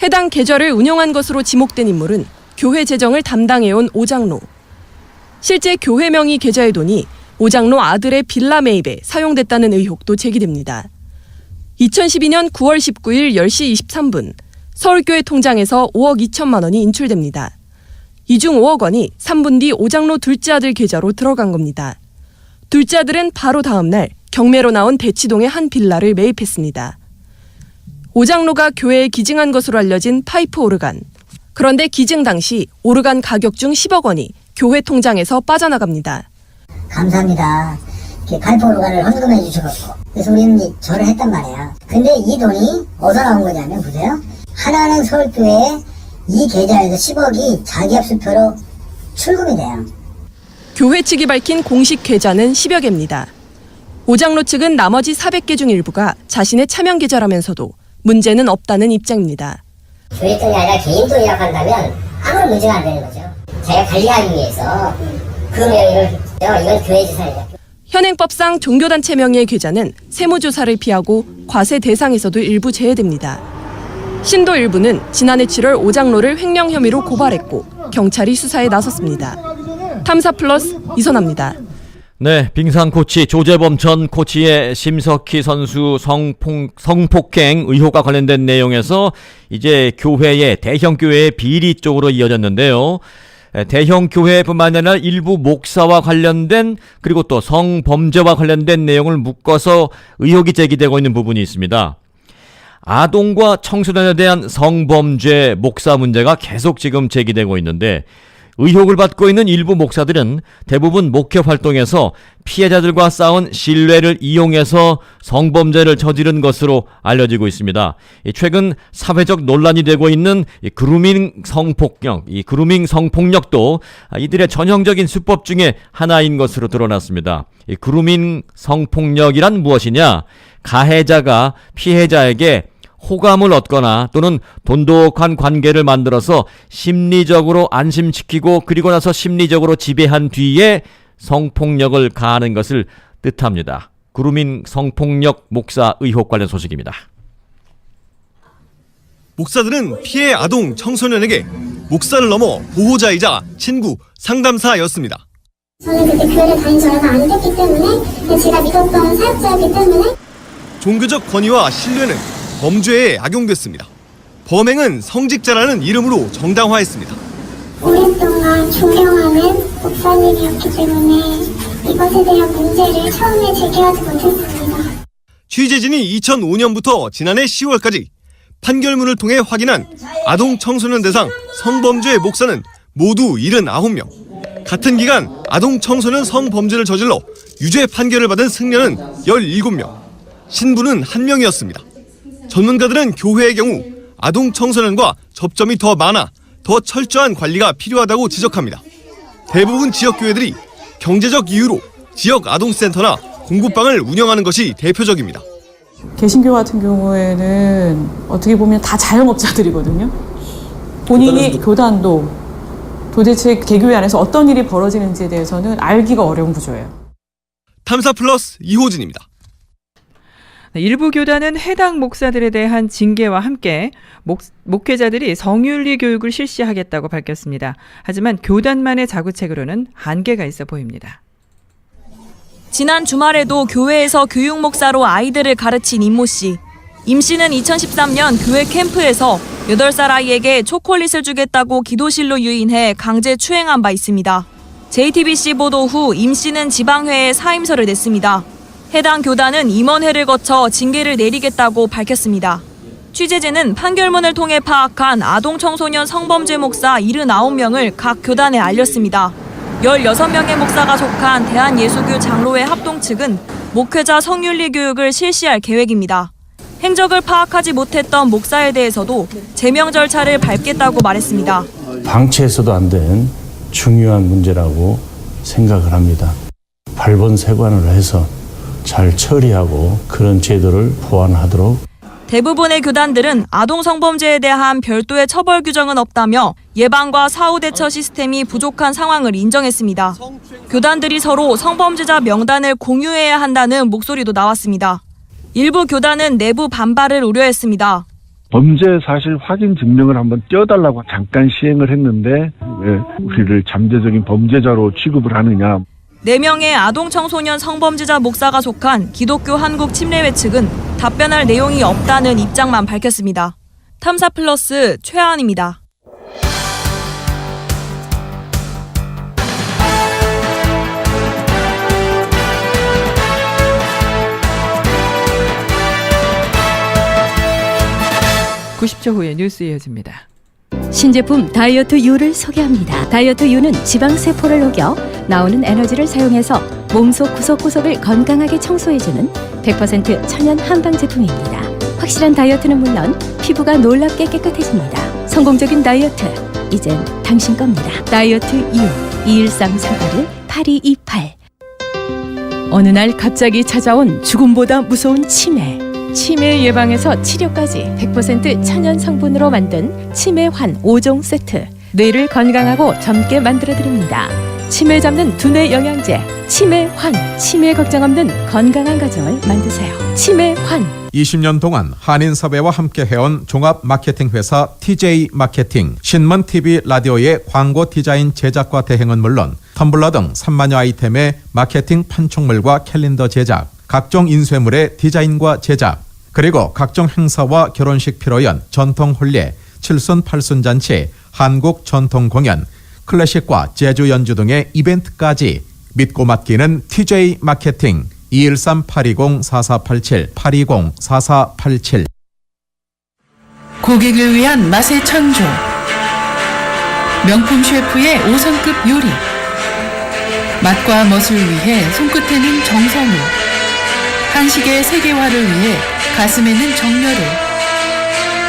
S24: 해당 계좌를 운영한 것으로 지목된 인물은 교회 재정을 담당해온 오 장로. 실제 교회 명의 계좌의 돈이 오 장로 아들의 빌라 매입에 사용됐다는 의혹도 제기됩니다. 2012년 9월 19일 10시 23분 서울교회 통장에서 5억 2천만 원이 인출됩니다. 이 중 5억 원이 3분 뒤 오 장로 둘째 아들 계좌로 들어간 겁니다. 둘째 아들은 바로 다음 날 경매로 나온 대치동의 한 빌라를 매입했습니다. 오 장로가 교회에 기증한 것으로 알려진 파이프 오르간. 그런데 기증 당시 오르간 가격 중 10억 원이 교회 통장에서 빠져나갑니다.
S5: 감사합니다. 파이프 오르간을 헌금해 주셔서 그래서 우리는 절을 했단 말이야. 근데 이 돈이 어디서 나온 거냐면 보세요. 하나은행 서울교회에 이 계좌에서 10억이 자기합수표로 출금이 돼요.
S24: 교회 측이 밝힌 공식 계좌는 10여 개입니다. 오 장로 측은 나머지 400개 중 일부가 자신의 차명 계좌라면서도 문제는 없다는 입장입니다.
S5: 교회 돈이 아니라 개인 돈이라고 한다면 아무런 문제가 안 되는 거죠. 제가 관리하기 위해서 그 명의를 이건 교회 재산이다.
S24: 현행법상 종교단체 명의의 계좌는 세무조사를 피하고 과세 대상에서도 일부 제외됩니다. 신도 일부는 지난해 7월 오 장로를 횡령 혐의로 고발했고 경찰이 수사에 나섰습니다. 탐사 플러스 이선아입니다.
S1: 네, 빙상 코치 조재범 전 코치의 심석희 선수 성폭행 의혹과 관련된 내용에서 이제 교회의 대형 교회의 비리 쪽으로 이어졌는데요. 대형 교회뿐만 아니라 일부 목사와 관련된 그리고 또 성범죄와 관련된 내용을 묶어서 의혹이 제기되고 있는 부분이 있습니다. 아동과 청소년에 대한 성범죄 목사 문제가 계속 지금 제기되고 있는데 의혹을 받고 있는 일부 목사들은 대부분 목회 활동에서 피해자들과 쌓은 신뢰를 이용해서 성범죄를 저지른 것으로 알려지고 있습니다. 최근 사회적 논란이 되고 있는 그루밍 성폭력도 이들의 전형적인 수법 중에 하나인 것으로 드러났습니다. 그루밍 성폭력이란 무엇이냐? 가해자가 피해자에게 호감을 얻거나 또는 돈독한 관계를 만들어서 심리적으로 안심시키고 그리고 나서 심리적으로 지배한 뒤에 성폭력을 가하는 것을 뜻합니다. 그루밍 성폭력 목사 의혹 관련 소식입니다.
S20: 목사들은 피해 아동 청소년에게 목사를 넘어 보호자이자 친구, 상담사였습니다.
S23: 저는 그때 교회를 다닌 지 얼마 안 됐기 때문에 제가 믿었던 사역자였기 때문에
S20: 종교적 권위와 신뢰는 범죄에 악용됐습니다. 범행은 성직자라는 이름으로 정당화했습니다.
S23: 오랫동안 존경하는 목사님이었기 때문에 이것에 대한 문제를 처음에 제기하지 못했습니다.
S20: 취재진이 2005년부터 지난해 10월까지 판결문을 통해 확인한 아동 청소년 대상 성범죄 목사는 모두 79명. 같은 기간 아동 청소년 성범죄를 저질러 유죄 판결을 받은 승려는 17명. 신부는 1명이었습니다. 전문가들은 교회의 경우 아동 청소년과 접점이 더 많아 더 철저한 관리가 필요하다고 지적합니다. 대부분 지역 교회들이 경제적 이유로 지역 아동센터나 공부방을 운영하는 것이 대표적입니다.
S7: 개신교 같은 경우에는 어떻게 보면 다 자영업자들이거든요. 본인이 교단도 도대체 개교회 안에서 어떤 일이 벌어지는지에 대해서는 알기가 어려운 구조예요.
S20: 탐사 플러스 이호진입니다.
S2: 일부 교단은 해당 목사들에 대한 징계와 함께 목회자들이 성윤리 교육을 실시하겠다고 밝혔습니다. 하지만 교단만의 자구책으로는 한계가 있어 보입니다.
S19: 지난 주말에도 교회에서 교육 목사로 아이들을 가르친 임모 씨. 임 씨는 2013년 교회 캠프에서 8살 아이에게 초콜릿을 주겠다고 기도실로 유인해 강제 추행한 바 있습니다. JTBC 보도 후 임 씨는 지방회에 사임서를 냈습니다. 해당 교단은 임원회를 거쳐 징계를 내리겠다고 밝혔습니다.
S8: 취재진은 판결문을 통해 파악한 아동 청소년 성범죄 목사 79명을 각 교단에 알렸습니다. 16명의 목사가 속한 대한예수교 장로회 합동 측은 목회자 성윤리 교육을 실시할 계획입니다. 행적을 파악하지 못했던 목사에 대해서도 제명 절차를 밟겠다고 말했습니다.
S9: 방치해서도 안 된 중요한 문제라고 생각을 합니다. 발본색원을 해서 잘 처리하고 그런 제도를 보완하도록.
S8: 대부분의 교단들은 아동 성범죄에 대한 별도의 처벌 규정은 없다며 예방과 사후 대처 시스템이 부족한 상황을 인정했습니다. 교단들이 서로 성범죄자 명단을 공유해야 한다는 목소리도 나왔습니다. 일부 교단은 내부 반발을 우려했습니다.
S3: 범죄 사실 확인 증명을 한번 떼어달라고 잠깐 시행을 했는데 왜 우리를 잠재적인 범죄자로 취급을 하느냐.
S8: 4명의 아동 청소년 성범죄자 목사가 속한 기독교 한국 침례회 측은 답변할 내용이 없다는 입장만 밝혔습니다. 탐사 플러스 최하은입니다.
S2: (90초) 후에 뉴스 이어집니다.
S10: 신제품 다이어트 U를 소개합니다. 다이어트 U는 지방세포를 녹여 나오는 에너지를 사용해서 몸속 구석구석을 건강하게 청소해주는 100% 천연 한방 제품입니다. 확실한 다이어트는 물론 피부가 놀랍게 깨끗해집니다. 성공적인 다이어트, 이젠 당신 겁니다. 다이어트 U 213-381-8228.
S24: 어느 날 갑자기 찾아온 죽음보다 무서운 치매. 치매 예방에서 치료까지 100% 천연 성분으로 만든 치매환 5종 세트. 뇌를 건강하고 젊게 만들어드립니다. 치매 잡는 두뇌 영양제 치매환. 치매 걱정 없는 건강한 가정을 만드세요. 치매환.
S12: 20년 동안 한인섭외와 함께 해온 종합 마케팅 회사 TJ 마케팅, 신문 TV 라디오의 광고 디자인 제작과 대행은 물론 텀블러 등 3만여 아이템의 마케팅 판촉물과 캘린더 제작, 각종 인쇄물의 디자인과 제작, 그리고 각종 행사와 결혼식 피로연, 전통 혼례, 칠순 팔순 잔치, 한국 전통 공연, 클래식과 재즈 연주 등의 이벤트까지 믿고 맡기는 TJ 마케팅 213-820-4487 820-4487.
S11: 고객을 위한 맛의 창조, 명품 셰프의 5성급 요리, 맛과 멋을 위해 손끝에는 정성을, 한식의 세계화를 위해 가슴에는 정열을.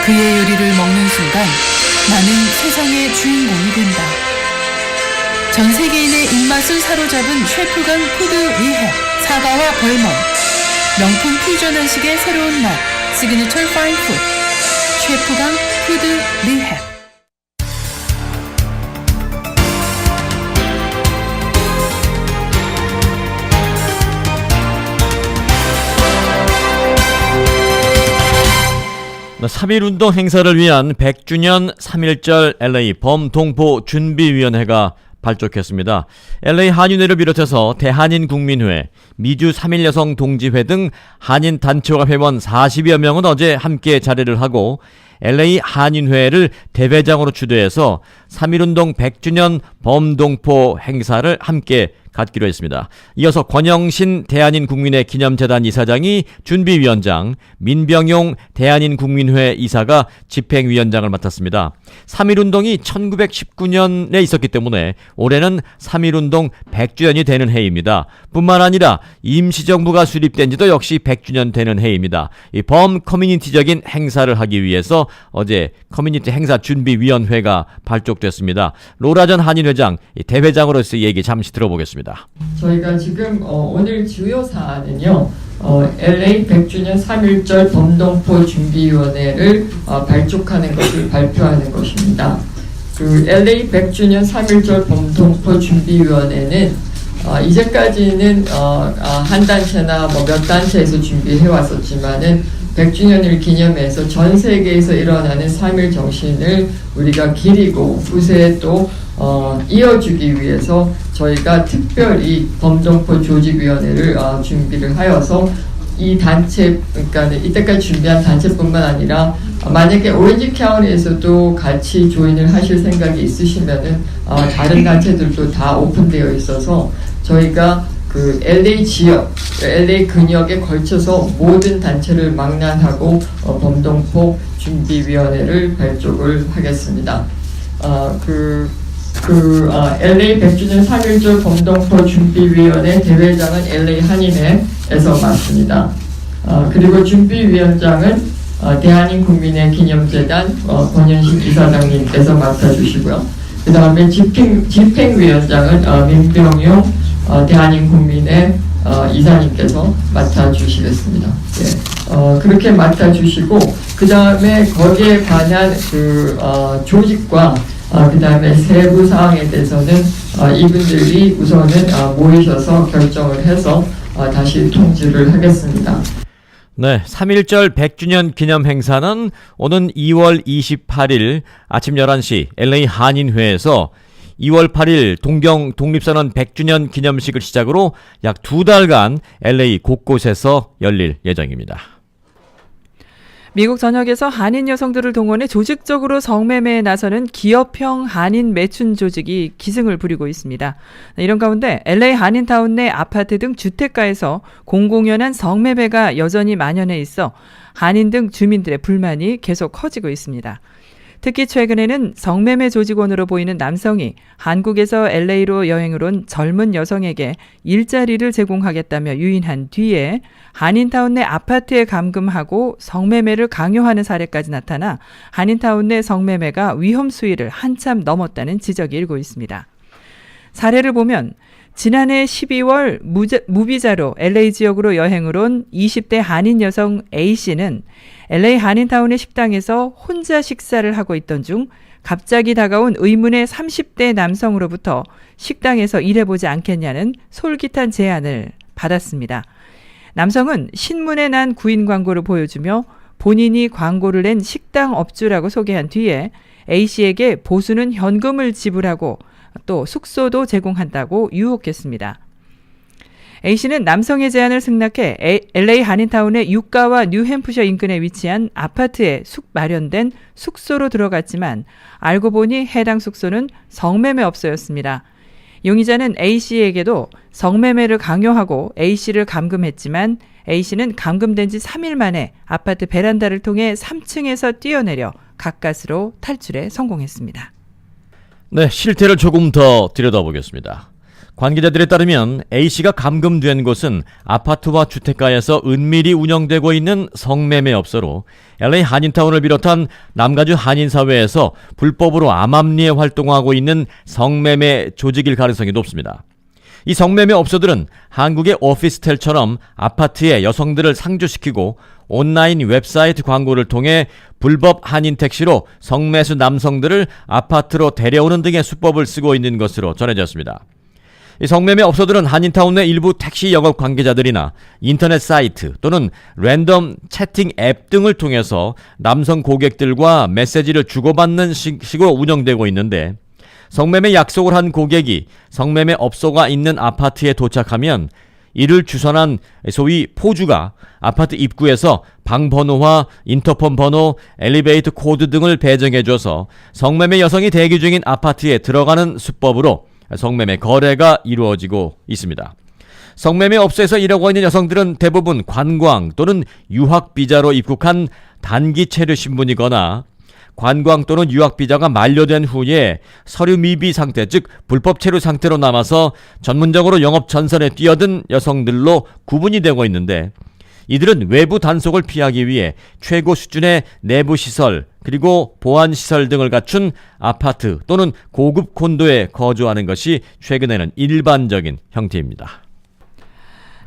S11: 그의 요리를 먹는 순간 나는 세상의 주인공이 된다. 전 세계인의 입맛을 사로잡은 셰프강 푸드 리헵, 사과와 벌먼, 명품 퓨전 한식의 새로운 맛, 시그니처 파인 푸드, 셰프강 푸드 리헵.
S1: (3.1운동) 행사를 위한 100주년 3.1절 LA 범동포 준비위원회가 발족했습니다. LA 한인회를 비롯해서 대한인국민회, 미주 3.1 여성 동지회 등 한인 단체와 회원 40여 명은 어제 함께 자리를 하고 LA 한인회를 대회장으로 주도해서 3.1운동 100주년 범동포 행사를 함께 갖기로 했습니다. 이어서 권영신 대한인국민회 기념재단 이사장이 준비위원장, 민병용 대한인국민회 이사가 집행위원장을 맡았습니다. 3.1운동이 1919년에 있었기 때문에 올해는 3.1운동 100주년이 되는 해입니다. 뿐만 아니라 임시정부가 수립된 지도 역시 100주년 되는 해입니다. 이 범커뮤니티적인 행사를 하기 위해서 어제 커뮤니티 행사 준비위원회가 발족됐습니다. 로라 전 한인회장, 대회장으로서 얘기 잠시 들어보겠습니다.
S25: 저희가 지금 오늘 주요 사안은요, LA 100주년 3.1절 범동포 준비위원회를 발족하는 것을 발표하는 것입니다. 그 LA 100주년 3.1절 범동포 준비위원회는 이제까지는 한 단체나 몇 단체에서 준비해 왔었지만은 100주년을 기념해서 전 세계에서 일어나는 3.1 정신을 우리가 기리고 후세에 또 이어주기 위해서 저희가 특별히 범동포 조직위원회를 준비를 하여서 이 단체, 그러니까 이때까지 준비한 단체뿐만 아니라 만약에 오렌지 카운티에서도 같이 조인을 하실 생각이 있으시면은 다른 단체들도 다 오픈되어 있어서 저희가 그 LA 지역, LA 근역에 걸쳐서 모든 단체를 망라하고 범동포 준비위원회를 발족을 하겠습니다. LA 100주년 3.1절 범동포 준비위원회 대회장은 LA 한인회에서 맡습니다. 그리고 준비위원장은 대한인국민의 기념재단 권현식 이사장님께서 맡아주시고요. 그 다음에 집행위원장은 민병용 대한인국민의 이사님께서 맡아주시겠습니다. 예. 그렇게 맡아주시고 그 다음에 거기에 관한 조직과 그 다음에 세부 사항에 대해서는 이분들이 우선은 모이셔서 결정을 해서 다시 통지를 하겠습니다.
S1: 네, 3.1절 100주년 기념 행사는 오는 2월 28일 아침 11시 LA 한인회에서 2월 8일 동경 독립선언 100주년 기념식을 시작으로 약 2달간 LA 곳곳에서 열릴 예정입니다.
S2: 미국 전역에서 한인 여성들을 동원해 조직적으로 성매매에 나서는 기업형 한인 매춘 조직이 기승을 부리고 있습니다. 이런 가운데 LA 한인타운 내 아파트 등 주택가에서 공공연한 성매매가 여전히 만연해 있어 한인 등 주민들의 불만이 계속 커지고 있습니다. 특히 최근에는 성매매 조직원으로 보이는 남성이 한국에서 LA로 여행을 온 젊은 여성에게 일자리를 제공하겠다며 유인한 뒤에 한인타운 내 아파트에 감금하고 성매매를 강요하는 사례까지 나타나 한인타운 내 성매매가 위험 수위를 한참 넘었다는 지적이 일고 있습니다. 사례를 보면 지난해 12월 무비자로 LA 지역으로 여행을 온 20대 한인 여성 A씨는 LA 한인타운의 식당에서 혼자 식사를 하고 있던 중 갑자기 다가온 의문의 30대 남성으로부터 식당에서 일해보지 않겠냐는 솔깃한 제안을 받았습니다. 남성은 신문에 난 구인 광고를 보여주며 본인이 광고를 낸 식당 업주라고 소개한 뒤에 A씨에게 보수는 현금을 지불하고 또 숙소도 제공한다고 유혹했습니다. A씨는 남성의 제안을 승낙해 LA 한인타운의 유가와 뉴햄프셔 인근에 위치한 아파트에 마련된 숙소로 들어갔지만 알고 보니 해당 숙소는 성매매업소였습니다. 용의자는 A씨에게도 성매매를 강요하고 A씨를 감금했지만 A씨는 감금된 지 3일 만에 아파트 베란다를 통해 3층에서 뛰어내려 가까스로 탈출에 성공했습니다.
S1: 네, 실태를 조금 더 들여다보겠습니다. 관계자들에 따르면 A씨가 감금된 곳은 아파트와 주택가에서 은밀히 운영되고 있는 성매매업소로 LA 한인타운을 비롯한 남가주 한인사회에서 불법으로 암암리에 활동하고 있는 성매매 조직일 가능성이 높습니다. 이 성매매 업소들은 한국의 오피스텔처럼 아파트에 여성들을 상주시키고 온라인 웹사이트 광고를 통해 불법 한인 택시로 성매수 남성들을 아파트로 데려오는 등의 수법을 쓰고 있는 것으로 전해졌습니다. 이 성매매 업소들은 한인타운 내 일부 택시 영업 관계자들이나 인터넷 사이트 또는 랜덤 채팅 앱 등을 통해서 남성 고객들과 메시지를 주고받는 식으로 운영되고 있는데, 성매매 약속을 한 고객이 성매매 업소가 있는 아파트에 도착하면 이를 주선한 소위 포주가 아파트 입구에서 방 번호와 인터폰 번호, 엘리베이터 코드 등을 배정해줘서 성매매 여성이 대기 중인 아파트에 들어가는 수법으로 성매매 거래가 이루어지고 있습니다. 성매매 업소에서 일하고 있는 여성들은 대부분 관광 또는 유학 비자로 입국한 단기 체류 신분이거나 관광 또는 유학 비자가 만료된 후에 서류 미비 상태, 즉 불법 체류 상태로 남아서 전문적으로 영업 전선에 뛰어든 여성들로 구분이 되고 있는데, 이들은 외부 단속을 피하기 위해 최고 수준의 내부 시설 그리고 보안 시설 등을 갖춘 아파트 또는 고급 콘도에 거주하는 것이 최근에는 일반적인 형태입니다.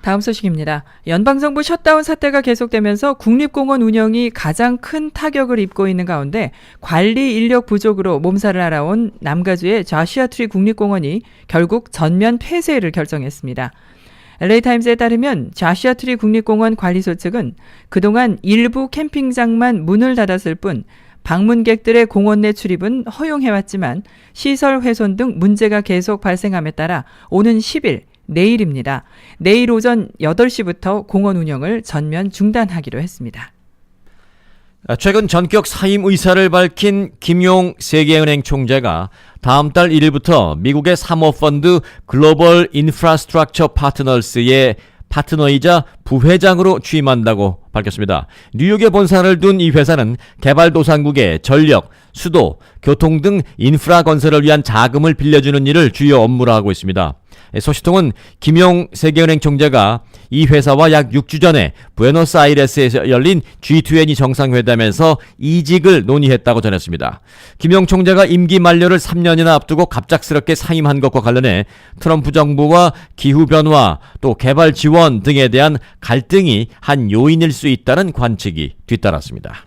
S2: 다음 소식입니다. 연방정부 셧다운 사태가 계속되면서 국립공원 운영이 가장 큰 타격을 입고 있는 가운데 관리 인력 부족으로 몸살을 앓아온 남가주의 좌시아 트리 국립공원이 결국 전면 폐쇄를 결정했습니다. LA타임즈에 따르면 좌시아 트리 국립공원 관리소 측은 그동안 일부 캠핑장만 문을 닫았을 뿐 방문객들의 공원 내 출입은 허용해왔지만 시설 훼손 등 문제가 계속 발생함에 따라 오는 10일 내일입니다. 내일 오전 8시부터 공원 운영을 전면 중단하기로 했습니다.
S1: 최근 전격 사임 의사를 밝힌 김용 세계은행 총재가 다음 달 1일부터 미국의 사모펀드 글로벌 인프라스트럭처 파트너스의 파트너이자 부회장으로 취임한다고 밝혔습니다. 뉴욕에 본사를 둔 이 회사는 개발도상국의 전력, 수도, 교통 등 인프라 건설을 위한 자금을 빌려주는 일을 주요 업무로 하고 있습니다. 소식통은 김용 세계은행 총재가 이 회사와 약 6주 전에 부에노스아이레스에서 열린 G20 정상회담에서 이직을 논의했다고 전했습니다. 김용 총재가 임기 만료를 3년이나 앞두고 갑작스럽게 사임한 것과 관련해 트럼프 정부와 기후변화 또 개발 지원 등에 대한 갈등이 한 요인일 수 있다는 관측이 뒤따랐습니다.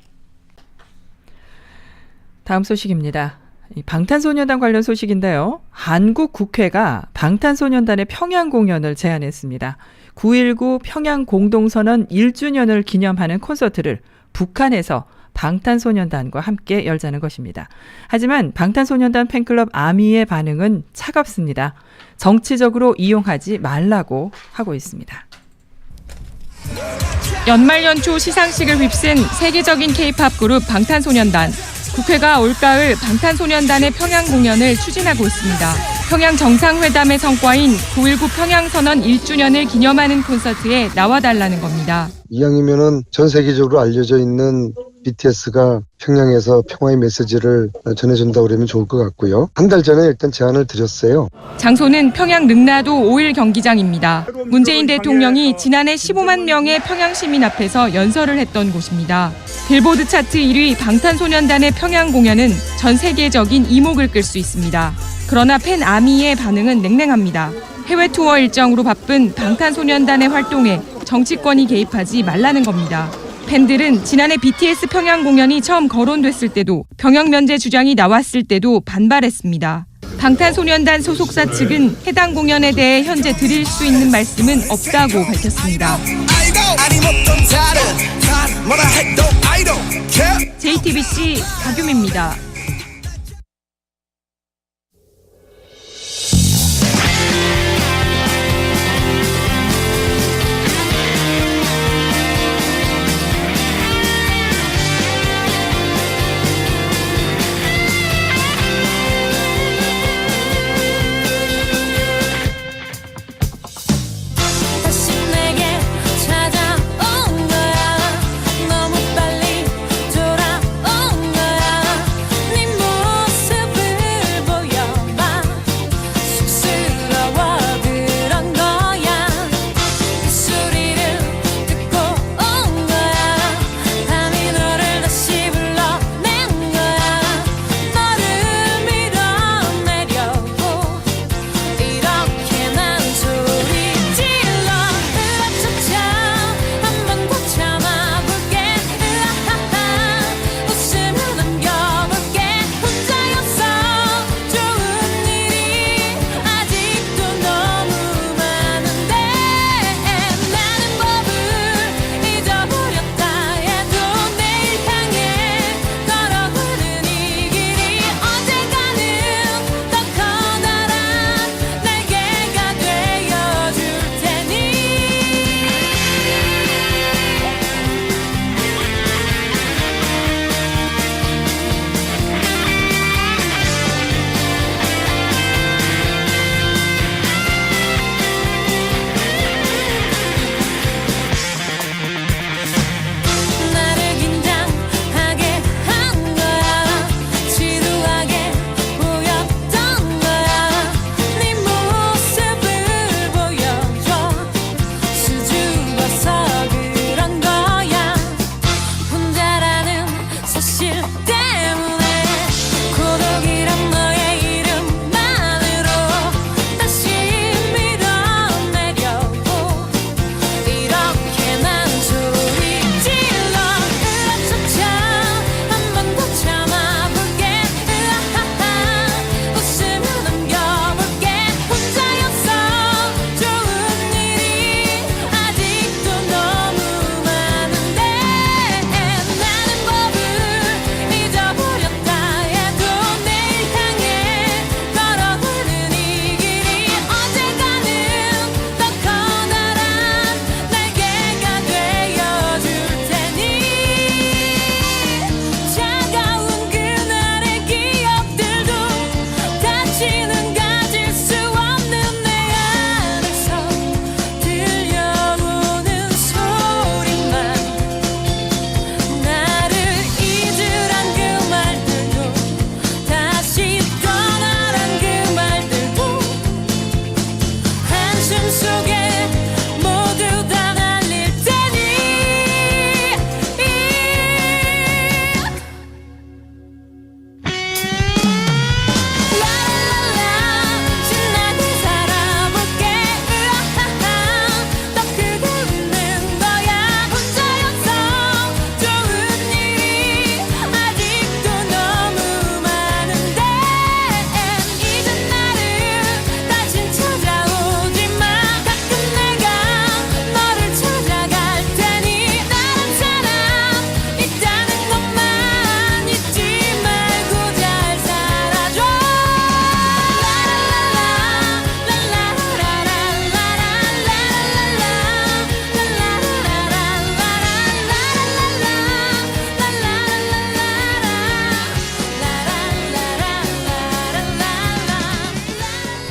S2: 다음 소식입니다. 방탄소년단 관련 소식인데요. 한국 국회가 방탄소년단의 평양 공연을 제안했습니다. 9.19 평양 공동선언 1주년을 기념하는 콘서트를 북한에서 방탄소년단과 함께 열자는 것입니다. 하지만 방탄소년단 팬클럽 아미의 반응은 차갑습니다. 정치적으로 이용하지 말라고 하고 있습니다.
S24: 연말연초 시상식을 휩쓴 세계적인 K-팝 그룹 방탄소년단. 국회가 올가을 방탄소년단의 평양 공연을 추진하고 있습니다. 평양 정상회담의 성과인 9.19 평양선언 1주년을 기념하는 콘서트에 나와달라는 겁니다.
S13: 이왕이면은 전 세계적으로 알려져 있는 BTS가 평양에서 평화의 메시지를 전해준다고 그러면 좋을 것 같고요. 한 달 전에 일단 제안을 드렸어요.
S24: 장소는 평양 능라도 5일 경기장입니다. 문재인 대통령이 지난해 15만 명의 평양 시민 앞에서 연설을 했던 곳입니다. 빌보드 차트 1위 방탄소년단의 평양 공연은 전 세계적인 이목을 끌 수 있습니다. 그러나 팬 아미의 반응은 냉랭합니다. 해외 투어 일정으로 바쁜 방탄소년단의 활동에 정치권이 개입하지 말라는 겁니다. 팬들은 지난해 BTS 평양 공연이 처음 거론됐을 때도 병역 면제 주장이 나왔을 때도 반발했습니다. 방탄소년단 소속사 측은 해당 공연에 대해 현재 드릴 수 있는 말씀은 없다고 밝혔습니다. JTBC 박유미입니다.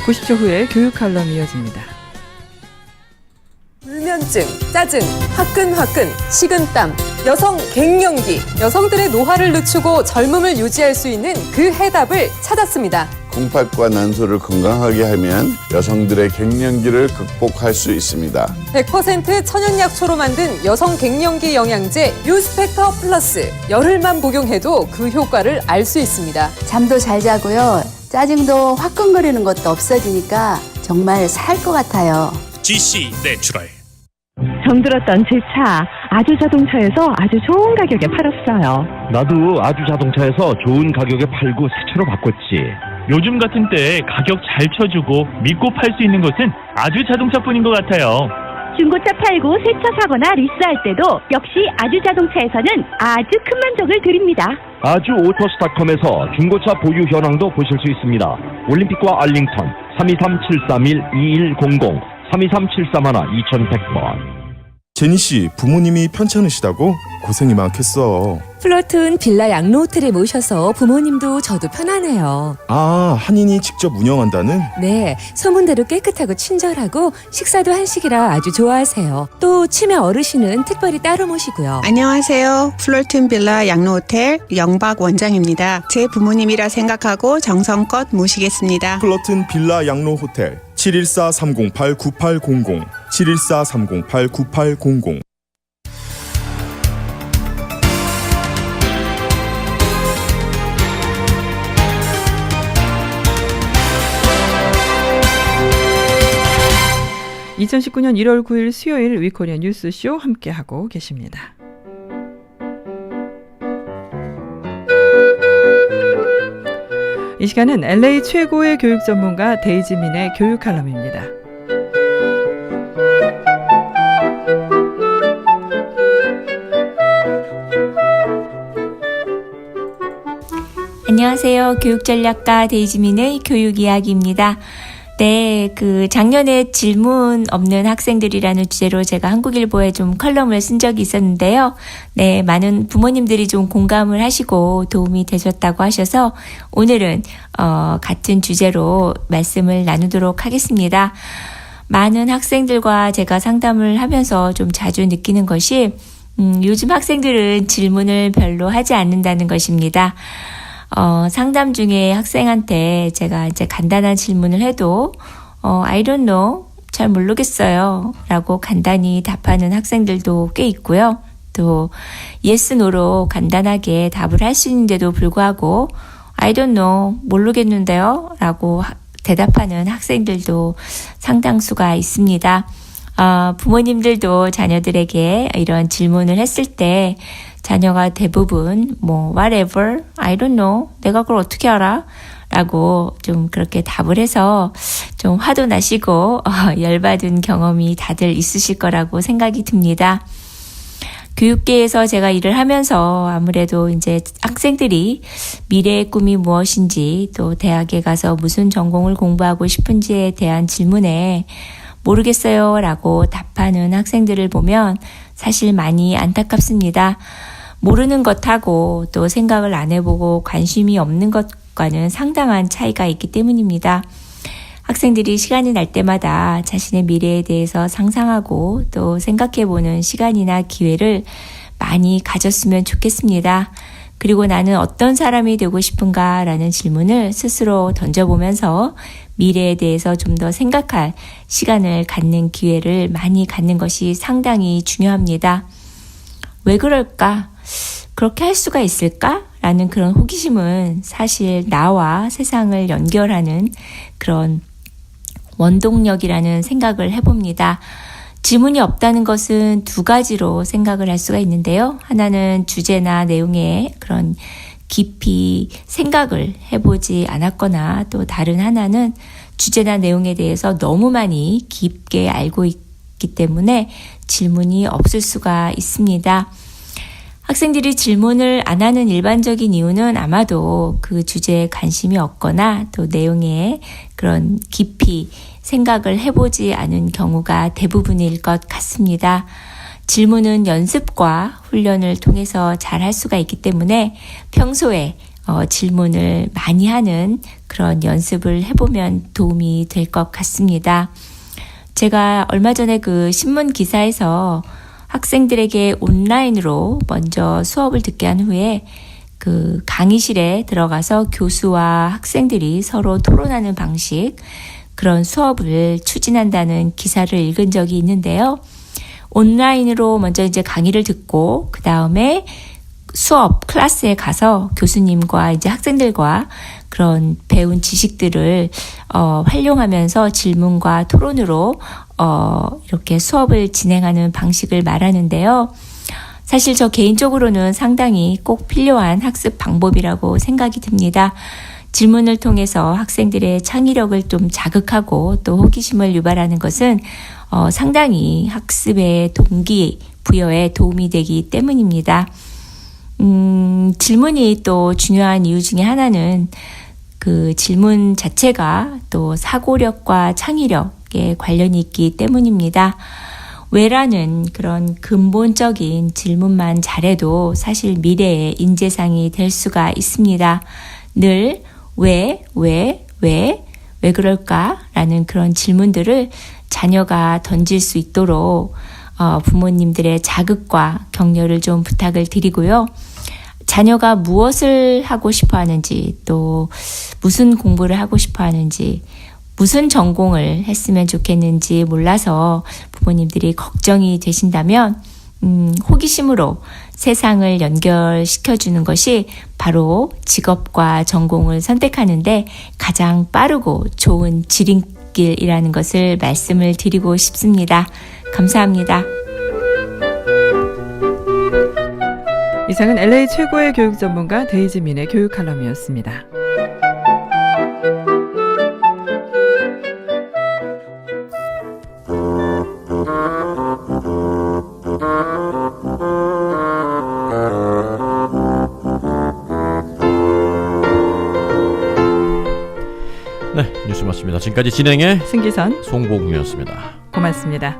S2: 90초 후에 교육 칼럼 이어집니다.
S14: 불면증, 짜증, 화끈화끈, 식은땀, 여성 갱년기, 여성들의 노화를 늦추고 젊음을 유지할 수 있는 그 해답을 찾았습니다.
S15: 콩팥과 난소를 건강하게 하면 여성들의 갱년기를 극복할 수 있습니다.
S14: 100% 천연약초로 만든 여성 갱년기 영양제 유스펙터 플러스. 열흘만 복용해도 그 효과를 알 수 있습니다.
S16: 잠도 잘 자고요. 짜증도 화끈거리는 것도 없어지니까 정말 살 것 같아요.
S17: GC 내추럴.
S18: 정들었던 제 차 아주 자동차에서 아주 좋은 가격에 팔았어요.
S26: 나도 아주 자동차에서 좋은 가격에 팔고 새 차로 바꿨지.
S27: 요즘 같은 때에 가격 잘 쳐주고 믿고 팔 수 있는 것은 아주 자동차뿐인 것 같아요.
S18: 중고차 팔고 새 차 사거나 리스할 때도 역시 아주 자동차에서는 아주 큰 만족을 드립니다.
S26: 아주 오토스닷컴에서 중고차 보유 현황도 보실 수 있습니다. 올림픽과 알링턴 323-731-2100 323-731-2100번.
S28: 제니씨, 부모님이 편찮으시다고? 고생이 많겠어.
S29: 플러튼 빌라 양로 호텔에 모셔서 부모님도 저도 편하네요.
S28: 아, 한인이 직접 운영한다는?
S29: 네, 소문대로 깨끗하고 친절하고 식사도 한식이라 아주 좋아하세요. 또 치매 어르신은 특별히 따로 모시고요.
S30: 안녕하세요. 플러튼 빌라 양로 호텔 영박 원장입니다. 제 부모님이라 생각하고 정성껏 모시겠습니다.
S28: 플러튼 빌라 양로 호텔 714-308-9800 714-308-9800.
S2: (2019년 1월 9일) 수요일 위코리아 뉴스쇼 함께하고 계십니다. 이 시간은 LA 최고의 교육 전문가 데이지민의 교육 칼럼입니다.
S31: 안녕하세요. 교육전략가 데이지민의 교육 이야기입니다. 네, 작년에 질문 없는 학생들이라는 주제로 제가 한국일보에 좀 컬럼을 쓴 적이 있었는데요. 네, 많은 부모님들이 좀 공감을 하시고 도움이 되셨다고 하셔서 오늘은, 같은 주제로 말씀을 나누도록 하겠습니다. 많은 학생들과 제가 상담을 하면서 좀 자주 느끼는 것이, 요즘 학생들은 질문을 별로 하지 않는다는 것입니다. 상담 중에 학생한테 제가 이제 간단한 질문을 해도, I don't know, 잘 모르겠어요 라고 간단히 답하는 학생들도 꽤 있고요. 또, yes, no로 간단하게 답을 할 수 있는데도 불구하고, I don't know, 모르겠는데요 라고 대답하는 학생들도 상당수가 있습니다. 부모님들도 자녀들에게 이런 질문을 했을 때 자녀가 대부분 whatever, I don't know, 내가 그걸 어떻게 알아? 라고 좀 그렇게 답을 해서 좀 화도 나시고 열받은 경험이 다들 있으실 거라고 생각이 듭니다. 교육계에서 제가 일을 하면서 아무래도 이제 학생들이 미래의 꿈이 무엇인지 또 대학에 가서 무슨 전공을 공부하고 싶은지에 대한 질문에 모르겠어요 라고 답하는 학생들을 보면 사실 많이 안타깝습니다. 모르는 것하고 또 생각을 안 해보고 관심이 없는 것과는 상당한 차이가 있기 때문입니다. 학생들이 시간이 날 때마다 자신의 미래에 대해서 상상하고 또 생각해보는 시간이나 기회를 많이 가졌으면 좋겠습니다. 그리고 나는 어떤 사람이 되고 싶은가 라는 질문을 스스로 던져보면서 미래에 대해서 좀 더 생각할 시간을 갖는 기회를 많이 갖는 것이 상당히 중요합니다. 왜 그럴까? 그렇게 할 수가 있을까? 라는 그런 호기심은 사실 나와 세상을 연결하는 그런 원동력이라는 생각을 해봅니다. 지문이 없다는 것은 두 가지로 생각을 할 수가 있는데요. 하나는 주제나 내용에 그런 깊이 생각을 해보지 않았거나 또 다른 하나는 주제나 내용에 대해서 너무 많이 깊게 알고 있기 때문에 질문이 없을 수가 있습니다. 학생들이 질문을 안 하는 일반적인 이유는 아마도 그 주제에 관심이 없거나 또 내용에 그런 깊이 생각을 해보지 않은 경우가 대부분일 것 같습니다. 질문은 연습과 훈련을 통해서 잘 할 수가 있기 때문에 평소에 질문을 많이 하는 그런 연습을 해보면 도움이 될 것 같습니다. 제가 얼마 전에 그 신문 기사에서 학생들에게 온라인으로 먼저 수업을 듣게 한 후에 그 강의실에 들어가서 교수와 학생들이 서로 토론하는 방식, 그런 수업을 추진한다는 기사를 읽은 적이 있는데요. 온라인으로 먼저 이제 강의를 듣고 그 다음에 수업 클래스에 가서 교수님과 이제 학생들과 그런 배운 지식들을 활용하면서 질문과 토론으로 이렇게 수업을 진행하는 방식을 말하는데요. 사실 저 개인적으로는 상당히 꼭 필요한 학습 방법이라고 생각이 듭니다. 질문을 통해서 학생들의 창의력을 좀 자극하고 또 호기심을 유발하는 것은 상당히 학습의 동기 부여에 도움이 되기 때문입니다. 질문이 또 중요한 이유 중에 하나는 그 질문 자체가 또 사고력과 창의력에 관련이 있기 때문입니다. 왜라는 그런 근본적인 질문만 잘해도 사실 미래의 인재상이 될 수가 있습니다. 늘 왜 그럴까? 라는 그런 질문들을 자녀가 던질 수 있도록 부모님들의 자극과 격려를 좀 부탁을 드리고요. 자녀가 무엇을 하고 싶어 하는지, 또 무슨 공부를 하고 싶어 하는지, 무슨 전공을 했으면 좋겠는지 몰라서 부모님들이 걱정이 되신다면 호기심으로 세상을 연결시켜주는 것이 바로 직업과 전공을 선택하는데 가장 빠르고 좋은 지름길이라는 것을 말씀을 드리고 싶습니다. 감사합니다.
S2: 이상은 LA 최고의 교육 전문가 데이지민의 교육 칼럼이었습니다.
S1: 네, 뉴스 마칩니다. 지금까지 진행의
S2: 승기선,
S1: 송보궁이었습니다.
S2: 고맙습니다.